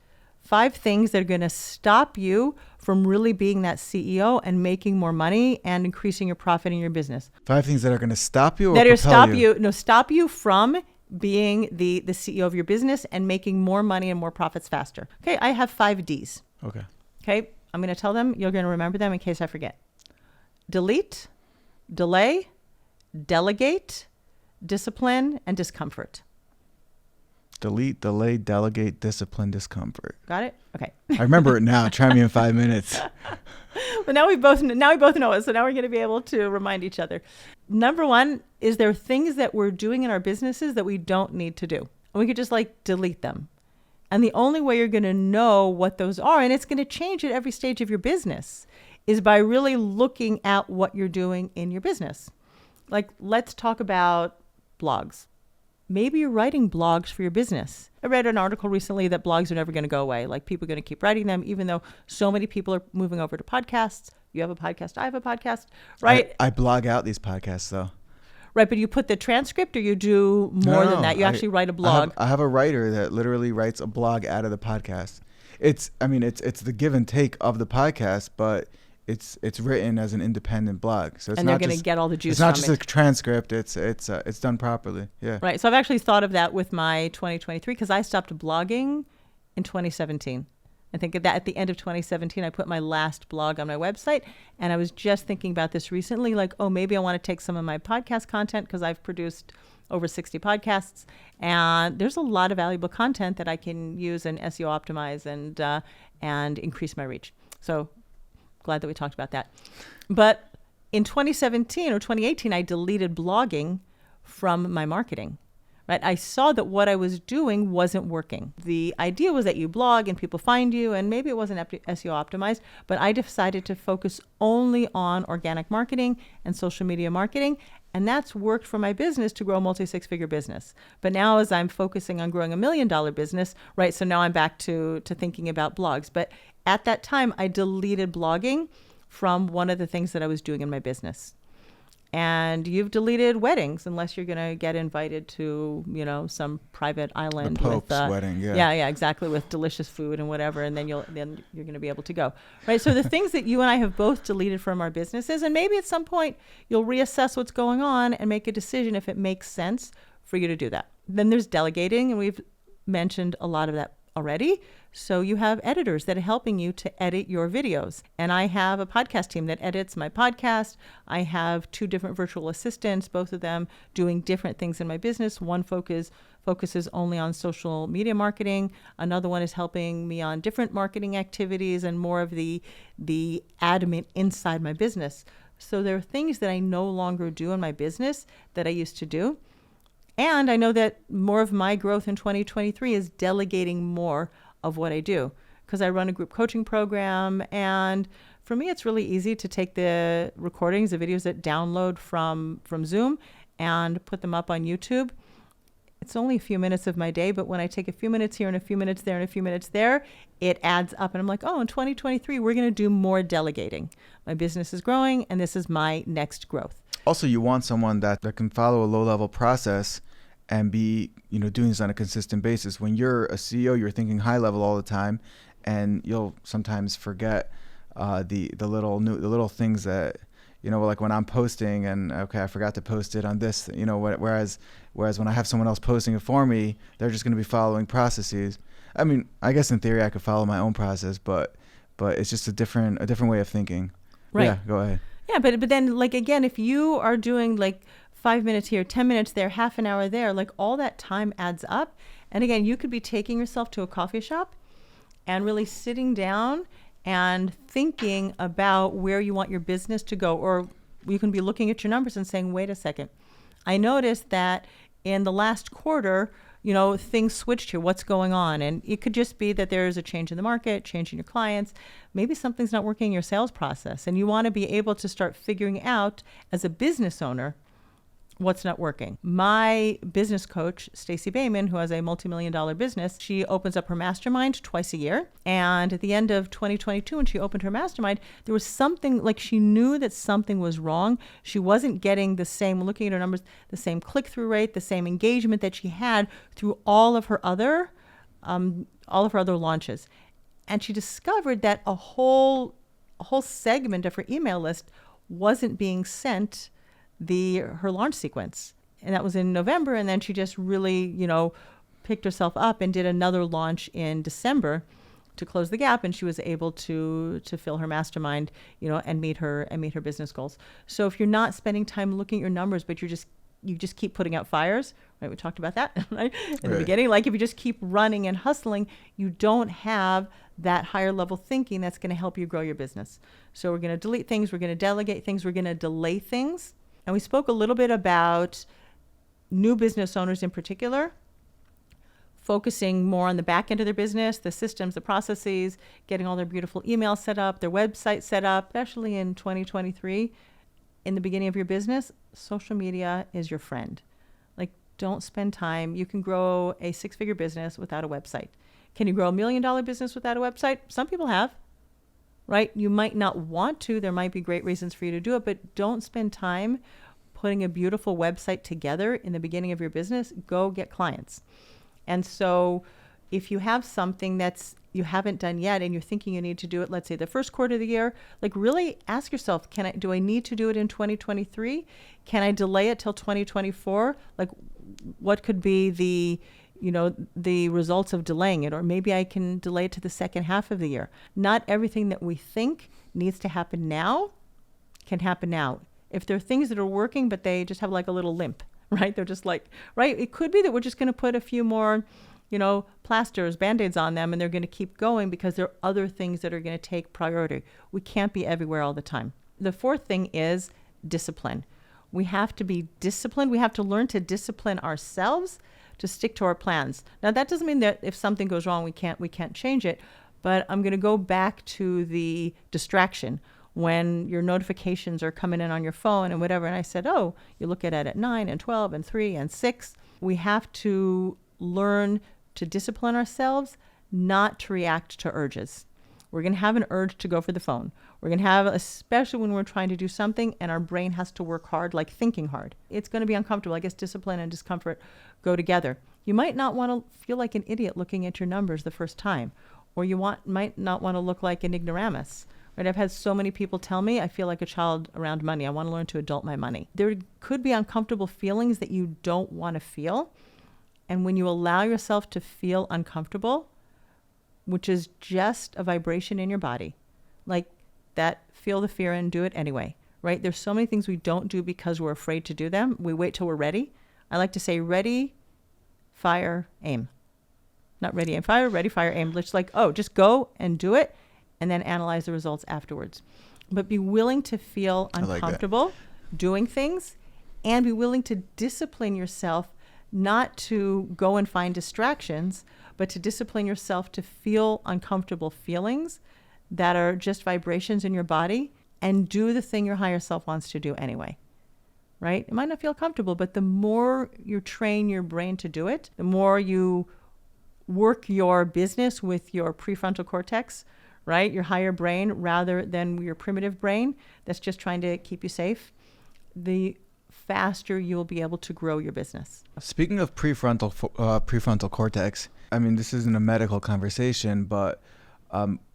5 things that are going to stop you from really being that CEO and making more money and increasing your profit in your business. 5 things that are going to stop you, or that propel you? Stop you from being the CEO of your business and making more money and more profits faster. Okay, I have 5 Ds. Okay, I'm going to tell them. You're going to remember them in case I forget. Delete, delay, delegate, discipline, and discomfort. Delete, delay, delegate, discipline, discomfort. Got it? Okay. I remember it now. Try me in 5 minutes. But now we both know it. So now we're going to be able to remind each other. Number one is there things that we're doing in our businesses that we don't need to do. And we could just like delete them. And the only way you're going to know what those are, and it's going to change at every stage of your business, is by really looking at what you're doing in your business. Like, let's talk about blogs. Maybe you're writing blogs for your business. I read an article recently that blogs are never going to go away. Like, people are going to keep writing them, even though so many people are moving over to podcasts. You have a podcast, I have a podcast, right? I blog out these podcasts though. Right, but you put the transcript, or you do more than that? You actually write a blog. I have a writer that literally writes a blog out of the podcast. It's the give and take of the podcast, but it's written as an independent blog. So it's and they're going to get all the juice. It's not just a transcript. It's done properly. Yeah. Right. So I've actually thought of that with my 2023 because I stopped blogging in 2017. I think that at the end of 2017, I put my last blog on my website, and I was just thinking about this recently, like, oh, maybe I want to take some of my podcast content because I've produced over 60 podcasts, and there's a lot of valuable content that I can use and SEO optimize and increase my reach. So glad that we talked about that. But in 2017 or 2018, I deleted blogging from my marketing. Right? I saw that what I was doing wasn't working. The idea was that you blog and people find you, and maybe it wasn't SEO optimized, but I decided to focus only on organic marketing and social media marketing, and that's worked for my business to grow a multi-six-figure business. But now as I'm focusing on growing $1 million business, right, so now I'm back to thinking about blogs. But at that time, I deleted blogging from one of the things that I was doing in my business. And you've deleted weddings unless you're going to get invited to, some private island. The Pope's with, wedding, yeah. Yeah, exactly, with delicious food and whatever, and then you're going to be able to go. Right? So the things that you and I have both deleted from our businesses, and maybe at some point you'll reassess what's going on and make a decision if it makes sense for you to do that. Then there's delegating, and we've mentioned a lot of that already. So you have editors that are helping you to edit your videos. And I have a podcast team that edits my podcast. I have 2 different virtual assistants, both of them doing different things in my business. One focuses only on social media marketing. Another one is helping me on different marketing activities and more of the admin inside my business. So there are things that I no longer do in my business that I used to do. And I know that more of my growth in 2023 is delegating more of what I do, because I run a group coaching program. And for me, it's really easy to take the recordings, the videos that download from Zoom, and put them up on YouTube. It's only a few minutes of my day, but when I take a few minutes here and a few minutes there and a few minutes there, it adds up. And I'm like, oh, in 2023, we're going to do more delegating. My business is growing, and this is my next growth. Also, you want someone that can follow a low-level process and be, doing this on a consistent basis. When you're a CEO, you're thinking high level all the time, and you'll sometimes forget the little things that, like when I'm posting and okay, I forgot to post it on this, whereas when I have someone else posting it for me, they're just going to be following processes. I mean, I guess in theory I could follow my own process, but it's just a different way of thinking. Right. Yeah, go ahead. Yeah, but then, like, again, if you are doing like 5 minutes here, 10 minutes there, half an hour there, like all that time adds up. And again, you could be taking yourself to a coffee shop and really sitting down and thinking about where you want your business to go. Or you can be looking at your numbers and saying, wait a second, I noticed that in the last quarter, things switched here. What's going on? And it could just be that there's a change in the market, change in your clients. Maybe something's not working in your sales process. And you want to be able to start figuring out as a business owner what's not working. My business coach, Stacey Bayman, who has a multi-million-dollar business, she opens up her mastermind twice a year. And at the end of 2022, when she opened her mastermind, there was something, like she knew that something was wrong. She wasn't getting the same, looking at her numbers, the same click-through rate, the same engagement that she had through all of her other launches. And she discovered that a whole segment of her email list wasn't being sent her launch sequence. And that was in November. And then she just really, picked herself up and did another launch in December to close the gap. And she was able to fill her mastermind, and meet her business goals. So if you're not spending time looking at your numbers, but you're just you just keep putting out fires, right? We talked about that right? in the Right. beginning. Like if you just keep running and hustling, you don't have that higher level thinking that's going to help you grow your business. So we're going to delete things. We're going to delegate things. We're going to delay things. And we spoke a little bit about new business owners in particular, focusing more on the back end of their business, the systems, the processes, getting all their beautiful emails set up, their website set up, especially in 2023. In the beginning of your business, social media is your friend. Like, don't spend time. You can grow a 6-figure business without a website. Can you grow $1 million business without a website? Some people have, right? You might not want to. There might be great reasons for you to do it, but don't spend time putting a beautiful website together in the beginning of your business. Go get clients. And so if you have something that's you haven't done yet and you're thinking you need to do it, let's say the first quarter of the year, like really ask yourself, do I need to do it in 2023? Can I delay it till 2024? Like what could be the results of delaying it? Or maybe I can delay it to the second half of the year. Not everything that we think needs to happen now can happen now. If there are things that are working, but they just have like a little limp, right? They're just like, right? It could be that we're just going to put a few more, plasters, Band-Aids on them, and they're going to keep going because there are other things that are going to take priority. We can't be everywhere all the time. The fourth thing is discipline. We have to be disciplined. We have to learn to discipline ourselves to stick to our plans. Now, that doesn't mean that if something goes wrong, we can't change it, but I'm going to go back to the distraction. When your notifications are coming in on your phone and whatever, and I said, oh, you look at it at 9 and 12 and 3 and 6. We have to learn to discipline ourselves, not to react to urges. We're going to have an urge to go for the phone. We're going to have, especially when we're trying to do something and our brain has to work hard, like thinking hard. It's going to be uncomfortable. I guess discipline and discomfort go together. You might not want to feel like an idiot looking at your numbers the first time, or you might not want to look like an ignoramus. Right? I've had so many people tell me I feel like a child around money. I want to learn to adult my money. There could be uncomfortable feelings that you don't want to feel. And when you allow yourself to feel uncomfortable, which is just a vibration in your body, like that, feel the fear and do it anyway, right? There's so many things we don't do because we're afraid to do them. We wait till we're ready. I like to say ready, fire, aim. Not ready, aim, fire, ready, fire, aim. It's like, just go and do it. And then analyze the results afterwards. But be willing to feel uncomfortable doing things and be willing to discipline yourself not to go and find distractions, but to discipline yourself to feel uncomfortable feelings that are just vibrations in your body and do the thing your higher self wants to do anyway, right? It might not feel comfortable, but the more you train your brain to do it, the more you work your business with your prefrontal cortex, right? Your higher brain rather than your primitive brain that's just trying to keep you safe, the faster you'll be able to grow your business. Speaking of prefrontal cortex, I mean, this isn't a medical conversation, but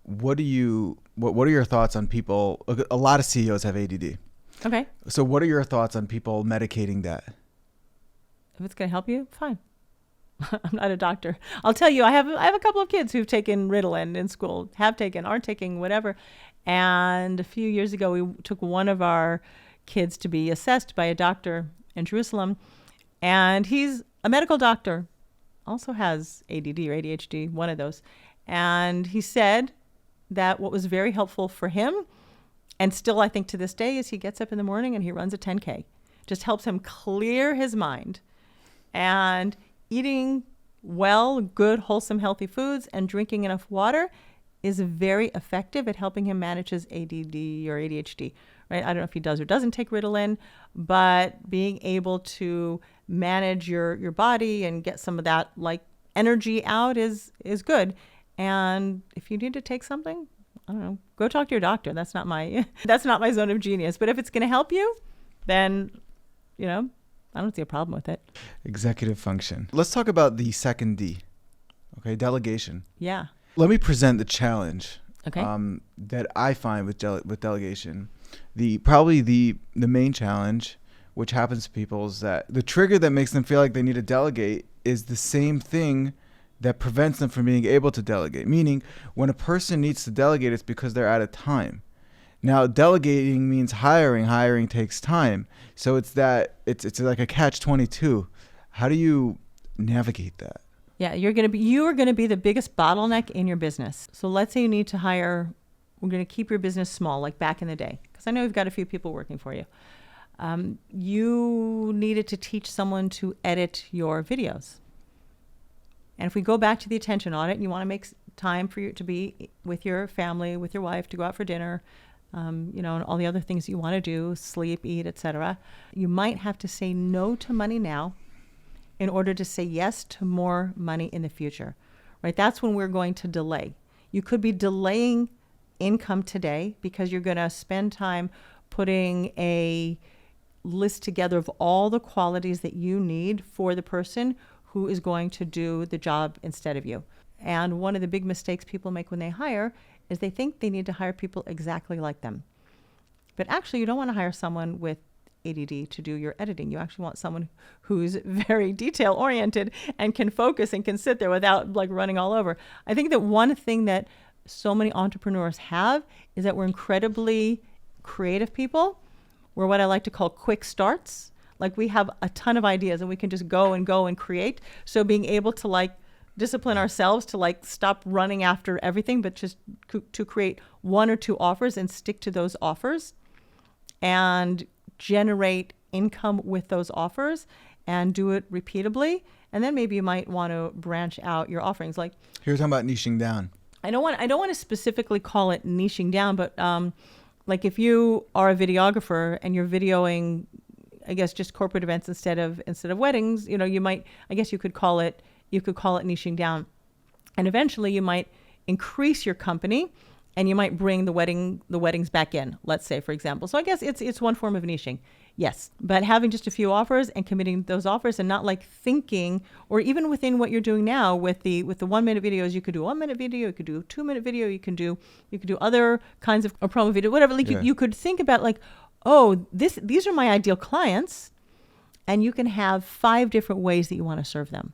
what are your thoughts on people? A lot of CEOs have ADD. Okay. So what are your thoughts on people medicating that? If it's going to help you, fine. I'm not a doctor. I'll tell you, I have a couple of kids who've taken Ritalin in school, aren't taking whatever. And a few years ago, we took one of our kids to be assessed by a doctor in Jerusalem. And he's a medical doctor, also has ADD or ADHD, one of those. And he said that what was very helpful for him, and still I think to this day, is he gets up in the morning and he runs a 10K. Just helps him clear his mind. And eating well, good, wholesome, healthy foods and drinking enough water is very effective at helping him manage his ADD or ADHD, right? I don't know if he does or doesn't take Ritalin, but being able to manage your body and get some of that like energy out is good. And if you need to take something, I don't know, go talk to your doctor. That's not my zone of genius. But if it's going to help you, then, I don't see a problem with it. Executive function. Let's talk about the second D. Okay, delegation. Yeah. Let me present the challenge. Okay. That I find with delegation. Probably the main challenge, which happens to people, is that the trigger that makes them feel like they need to delegate is the same thing that prevents them from being able to delegate. Meaning, when a person needs to delegate, it's because they're out of time. Now, delegating means hiring. Hiring takes time. So it's like a catch-22. How do you navigate that? Yeah, you are going to be the biggest bottleneck in your business. So let's say you need to hire, we're going to keep your business small, like back in the day, because I know you've got a few people working for you. You needed to teach someone to edit your videos. And if we go back to the attention audit, and you want to make time for you to be with your family, with your wife, to go out for dinner, and all the other things you want to do, sleep, eat, etc. You might have to say no to money now in order to say yes to more money in the future, right? That's when we're going to delay. You could be delaying income today because you're going to spend time putting a list together of all the qualities that you need for the person who is going to do the job instead of you. And one of the big mistakes people make when they hire is they think they need to hire people exactly like them. But actually, you don't want to hire someone with ADD to do your editing. You actually want someone who's very detail oriented and can focus and can sit there without like running all over. I think that one thing that so many entrepreneurs have is that we're incredibly creative people. We're what I like to call quick starts. Like we have a ton of ideas and we can just go and create. So being able to like discipline ourselves to like stop running after everything, but just to create one or two offers and stick to those offers and generate income with those offers and do it repeatably. And then maybe you might want to branch out your offerings. Like You're talking about niching down. I don't want to specifically call it niching down, but like if you are a videographer and you're videoing, I guess, just corporate events instead of weddings, you could call it niching down. And eventually you might increase your company and you might bring the weddings back in, let's say, for example. So I guess it's one form of niching. Yes. But having just a few offers and committing those offers and not like thinking, or even within what you're doing now with the 1 minute videos, you could do a 1 minute video, you could do a 2 minute video, you can do other kinds of a promo video, whatever. Like you could think about like, oh, these are my ideal clients, and you can have 5 different ways that you want to serve them.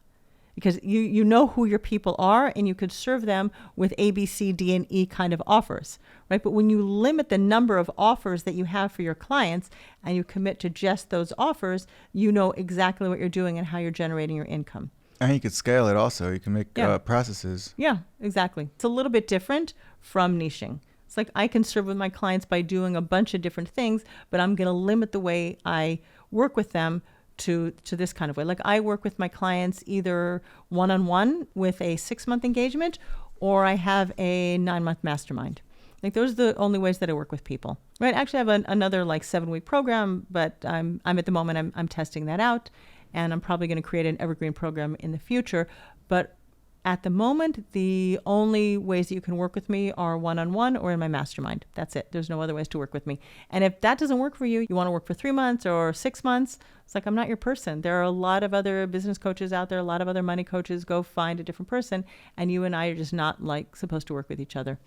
Because you know who your people are, and you could serve them with A, B, C, D, and E kind of offers, right? But when you limit the number of offers that you have for your clients and you commit to just those offers, you know exactly what you're doing and how you're generating your income. And you could scale it also. You can make processes. Yeah, exactly. It's a little bit different from niching. It's like I can serve with my clients by doing a bunch of different things, but I'm going to limit the way I work with them to this kind of way. Like I work with my clients either one-on-one with a 6-month engagement, or I have a 9-month mastermind. Like those are the only ways that I work with people. Right? Actually, I have another like 7-week program, but I'm at the moment I'm testing that out, and I'm probably going to create an evergreen program in the future. But at the moment, the only ways that you can work with me are one-on-one or in my mastermind. That's it. There's no other ways to work with me. And if that doesn't work for you, you want to work for 3 months or 6 months, it's like, I'm not your person. There are a lot of other business coaches out there, a lot of other money coaches. Go find a different person. And you and I are just not like supposed to work with each other.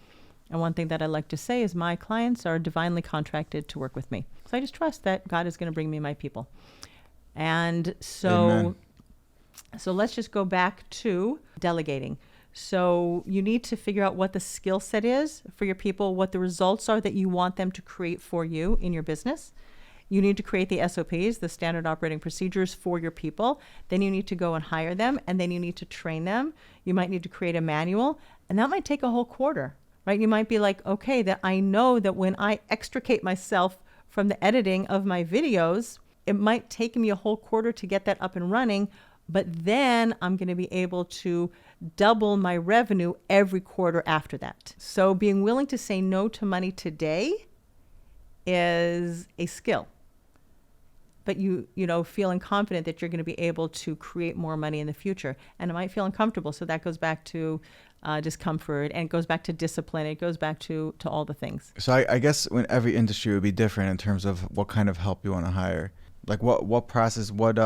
And one thing that I like to say is my clients are divinely contracted to work with me. So I just trust that God is going to bring me my people. And so... Amen. So let's just go back to delegating. So you need to figure out what the skill set is for your people, what the results are that you want them to create for you in your business. You need to create the SOPs, the standard operating procedures for your people. Then you need to go and hire them, and then you need to train them. You might need to create a manual, and that might take a whole quarter, right? You might be like, okay, that I know that when I extricate myself from the editing of my videos, it might take me a whole quarter to get that up and running, but then I'm going to be able to double my revenue every quarter after that. So being willing to say no to money today is a skill. But you feeling confident that you're going to be able to create more money in the future. And it might feel uncomfortable. So that goes back to discomfort, and it goes back to discipline. It goes back to all the things. So I guess in every industry would be different in terms of what kind of help you want to hire. Like what process, what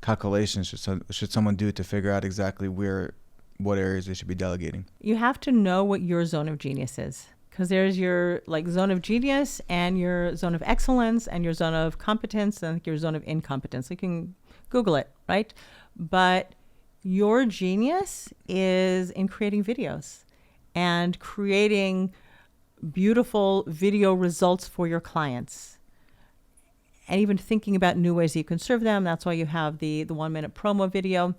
calculations should someone do to figure out exactly what areas they should be delegating? You have to know what your zone of genius is, because there's your like zone of genius and your zone of excellence and your zone of competence and your zone of incompetence. You can Google it, right? But your genius is in creating videos and creating beautiful video results for your clients, and even thinking about new ways that you can serve them. That's why you have the 1-minute promo video.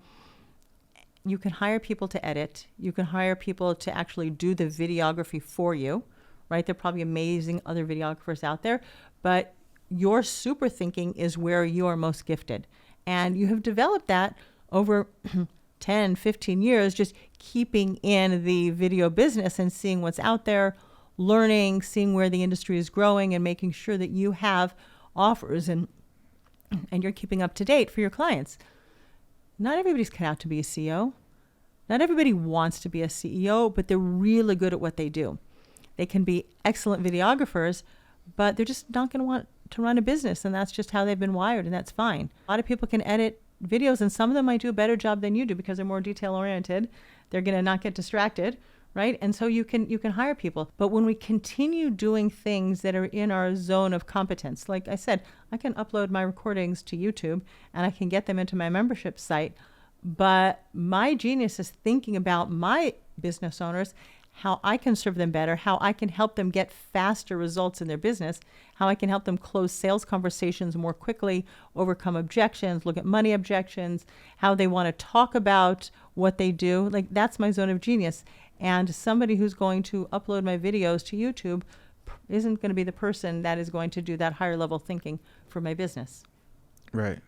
You can hire people to edit. You can hire people to actually do the videography for you, right? There are probably amazing other videographers out there, but your super thinking is where you are most gifted. And you have developed that over 10, 15 years, just keeping in the video business and seeing what's out there, learning, seeing where the industry is growing, and making sure that you have offers and you're keeping up to date for your clients. Not everybody's cut out to be a CEO. Not everybody wants to be a CEO, but they're really good at what they do. They can be excellent videographers, but they're just not going to want to run a business, and that's just how they've been wired, and that's fine. A lot of people can edit videos, and some of them might do a better job than you do because they're more detail-oriented. They're going to not get distracted, right? And so you can hire people. But when we continue doing things that are in our zone of competence, like I said, I can upload my recordings to YouTube and I can get them into my membership site. But my genius is thinking about my business owners, how I can serve them better, how I can help them get faster results in their business, how I can help them close sales conversations more quickly, overcome objections, look at money objections, how they want to talk about what they do. Like, that's my zone of genius. And somebody who's going to upload my videos to YouTube isn't going to be the person that is going to do that higher level thinking for my business. Right.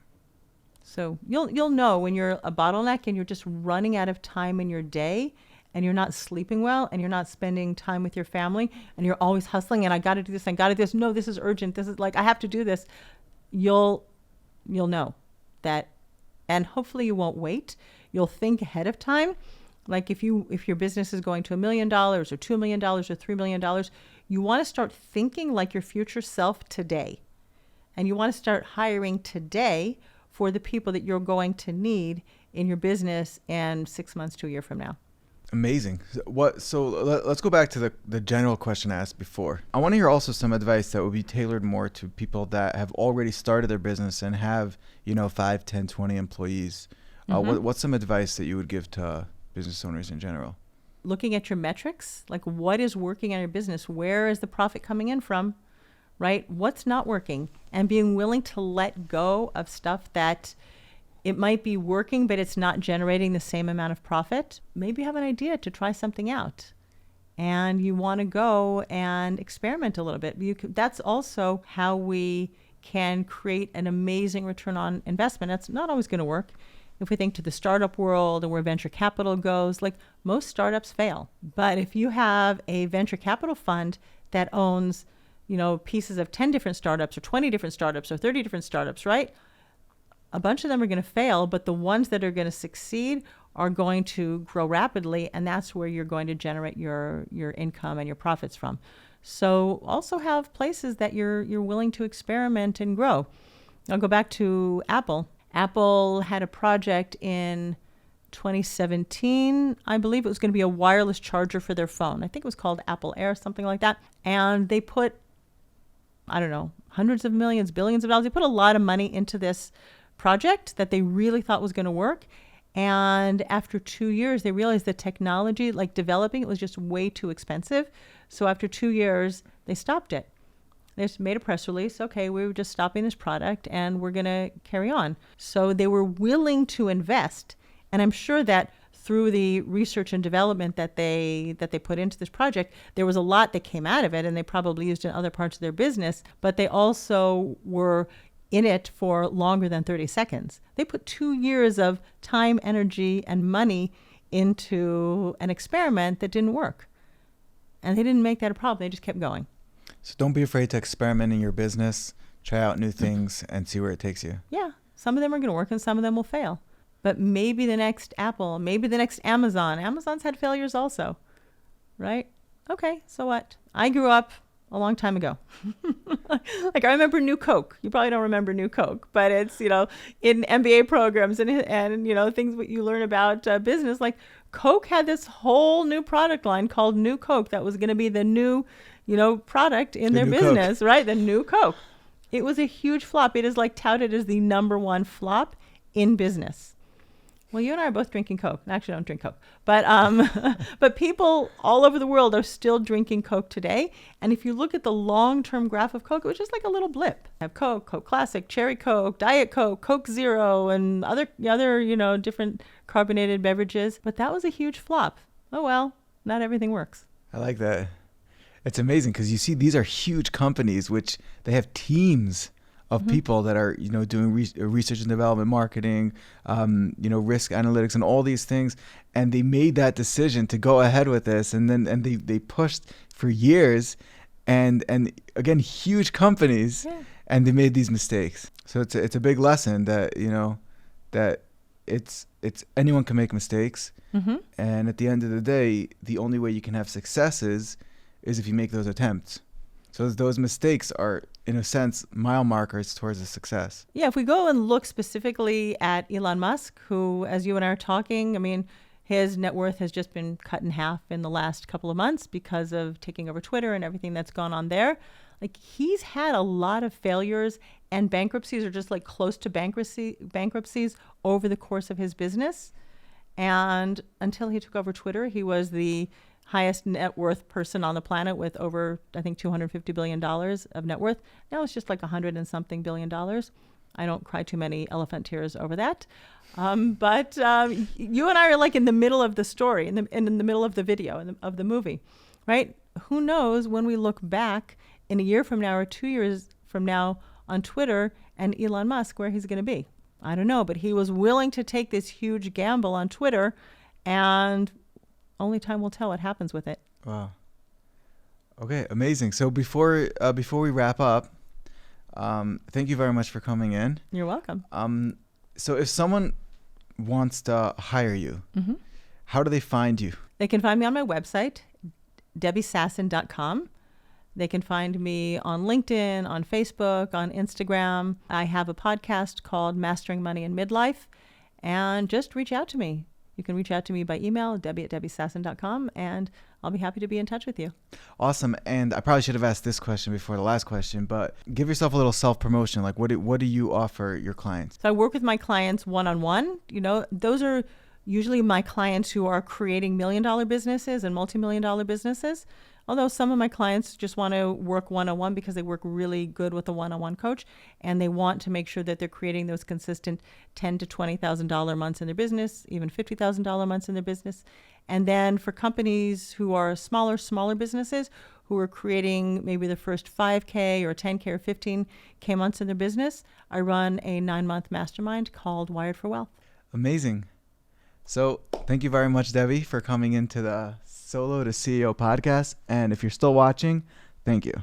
So you'll know when you're a bottleneck and you're just running out of time in your day and you're not sleeping well and you're not spending time with your family and you're always hustling and I got to do this, I got to do this. No, this is urgent. This is like, I have to do this. You'll know that, and hopefully you won't wait. You'll think ahead of time. Like if your business is going to $1 million or $2 million or $3 million, you want to start thinking like your future self today. And you want to start hiring today for the people that you're going to need in your business in 6 months to a year from now. Amazing. So let's go back to the general question I asked before. I want to hear also some advice that would be tailored more to people that have already started their business and have, 5, 10, 20 employees. What's some advice that you would give to business owners in general? Looking at your metrics, like what is working in your business? Where is the profit coming in from, right? What's not working? And being willing to let go of stuff that it might be working, but it's not generating the same amount of profit. Maybe you have an idea to try something out and you want to go and experiment a little bit. That's also how we can create an amazing return on investment. That's not always going to work. If we think to the startup world and where venture capital goes, like most startups fail. But if you have a venture capital fund that owns, pieces of 10 different startups or 20 different startups or 30 different startups, right? A bunch of them are going to fail, but the ones that are going to succeed are going to grow rapidly, and that's where you're going to generate your income and your profits from. So also have places that you're willing to experiment and grow. I'll go back to Apple. Apple had a project in 2017. I believe it was going to be a wireless charger for their phone. I think it was called Apple Air, something like that. And they put, I don't know, hundreds of millions, billions of dollars. They put a lot of money into this project that they really thought was going to work. And after 2 years, they realized the technology, like developing it, was just way too expensive. So after 2 years, they stopped it. They just made a press release. Okay, we were just stopping this product and we're going to carry on. So they were willing to invest. And I'm sure that through the research and development that they put into this project, there was a lot that came out of it and they probably used in other parts of their business, but they also were in it for longer than 30 seconds. They put 2 years of time, energy, and money into an experiment that didn't work. And they didn't make that a problem. They just kept going. So don't be afraid to experiment in your business, try out new things, and see where it takes you. Yeah. Some of them are going to work and some of them will fail. But maybe the next Apple, maybe the next Amazon. Amazon's had failures also, right? Okay, so what? I grew up a long time ago. Like I remember New Coke. You probably don't remember New Coke, but it's, in MBA programs and things that you learn about business. Like Coke had this whole new product line called New Coke that was going to be the new product in their business, Coke. Right? The new Coke. It was a huge flop. It is like touted as the number one flop in business. Well, you and I are both drinking Coke. Actually, I don't drink Coke, but but people all over the world are still drinking Coke today. And if you look at the long-term graph of Coke, it was just like a little blip. I have Coke, Coke Classic, Cherry Coke, Diet Coke, Coke Zero, and other different carbonated beverages. But that was a huge flop. Oh well, not everything works. I like that. It's amazing because you see these are huge companies which they have teams of people that are, doing research and development, marketing, risk analytics and all these things. And they made that decision to go ahead with this. And they pushed for years and again, huge companies, and they made these mistakes. So it's a big lesson that, that it's anyone can make mistakes. And at the end of the day, the only way you can have successes is if you make those attempts. So those mistakes are, in a sense, mile markers towards a success. Yeah, if we go and look specifically at Elon Musk, who, as you and I are talking, I mean, his net worth has just been cut in half in the last couple of months because of taking over Twitter and everything that's gone on there. Like, he's had a lot of failures and bankruptcies, or just like close to bankruptcies over the course of his business. And until he took over Twitter, he was the highest net worth person on the planet with over, I think, $250 billion of net worth. Now it's just like $100 and something billion. I don't cry too many elephant tears over that. But you and I are like in the middle of the story, in the middle of the video, of the movie, right? Who knows when we look back in a year from now or 2 years from now on Twitter and Elon Musk, where he's going to be. I don't know, but he was willing to take this huge gamble on Twitter, and only time will tell what happens with it. Wow. Okay, amazing. So before we wrap up, thank you very much for coming in. You're welcome. So if someone wants to hire you, how do they find you? They can find me on my website, debbiesassen.com. They can find me on LinkedIn, on Facebook, on Instagram. I have a podcast called Mastering Money in Midlife, and just reach out to me. You can reach out to me by email, debbie@debbiesassen.com, and I'll be happy to be in touch with you. Awesome. And I probably should have asked this question before the last question, but give yourself a little self-promotion. Like, what do you offer your clients? So I work with my clients one-on-one. Those are usually my clients who are creating million-dollar businesses and multi-million-dollar businesses. Although some of my clients just want to work one-on-one because they work really good with a one-on-one coach, and they want to make sure that they're creating those consistent $10,000 to $20,000 months in their business, even $50,000 months in their business. And then for companies who are smaller businesses who are creating maybe the first 5K or 10K or 15K months in their business, I run a 9-month mastermind called Wired for Wealth. Amazing. So thank you very much, Debbie, for coming into the Solo to CEO podcast. And if you're still watching, thank you.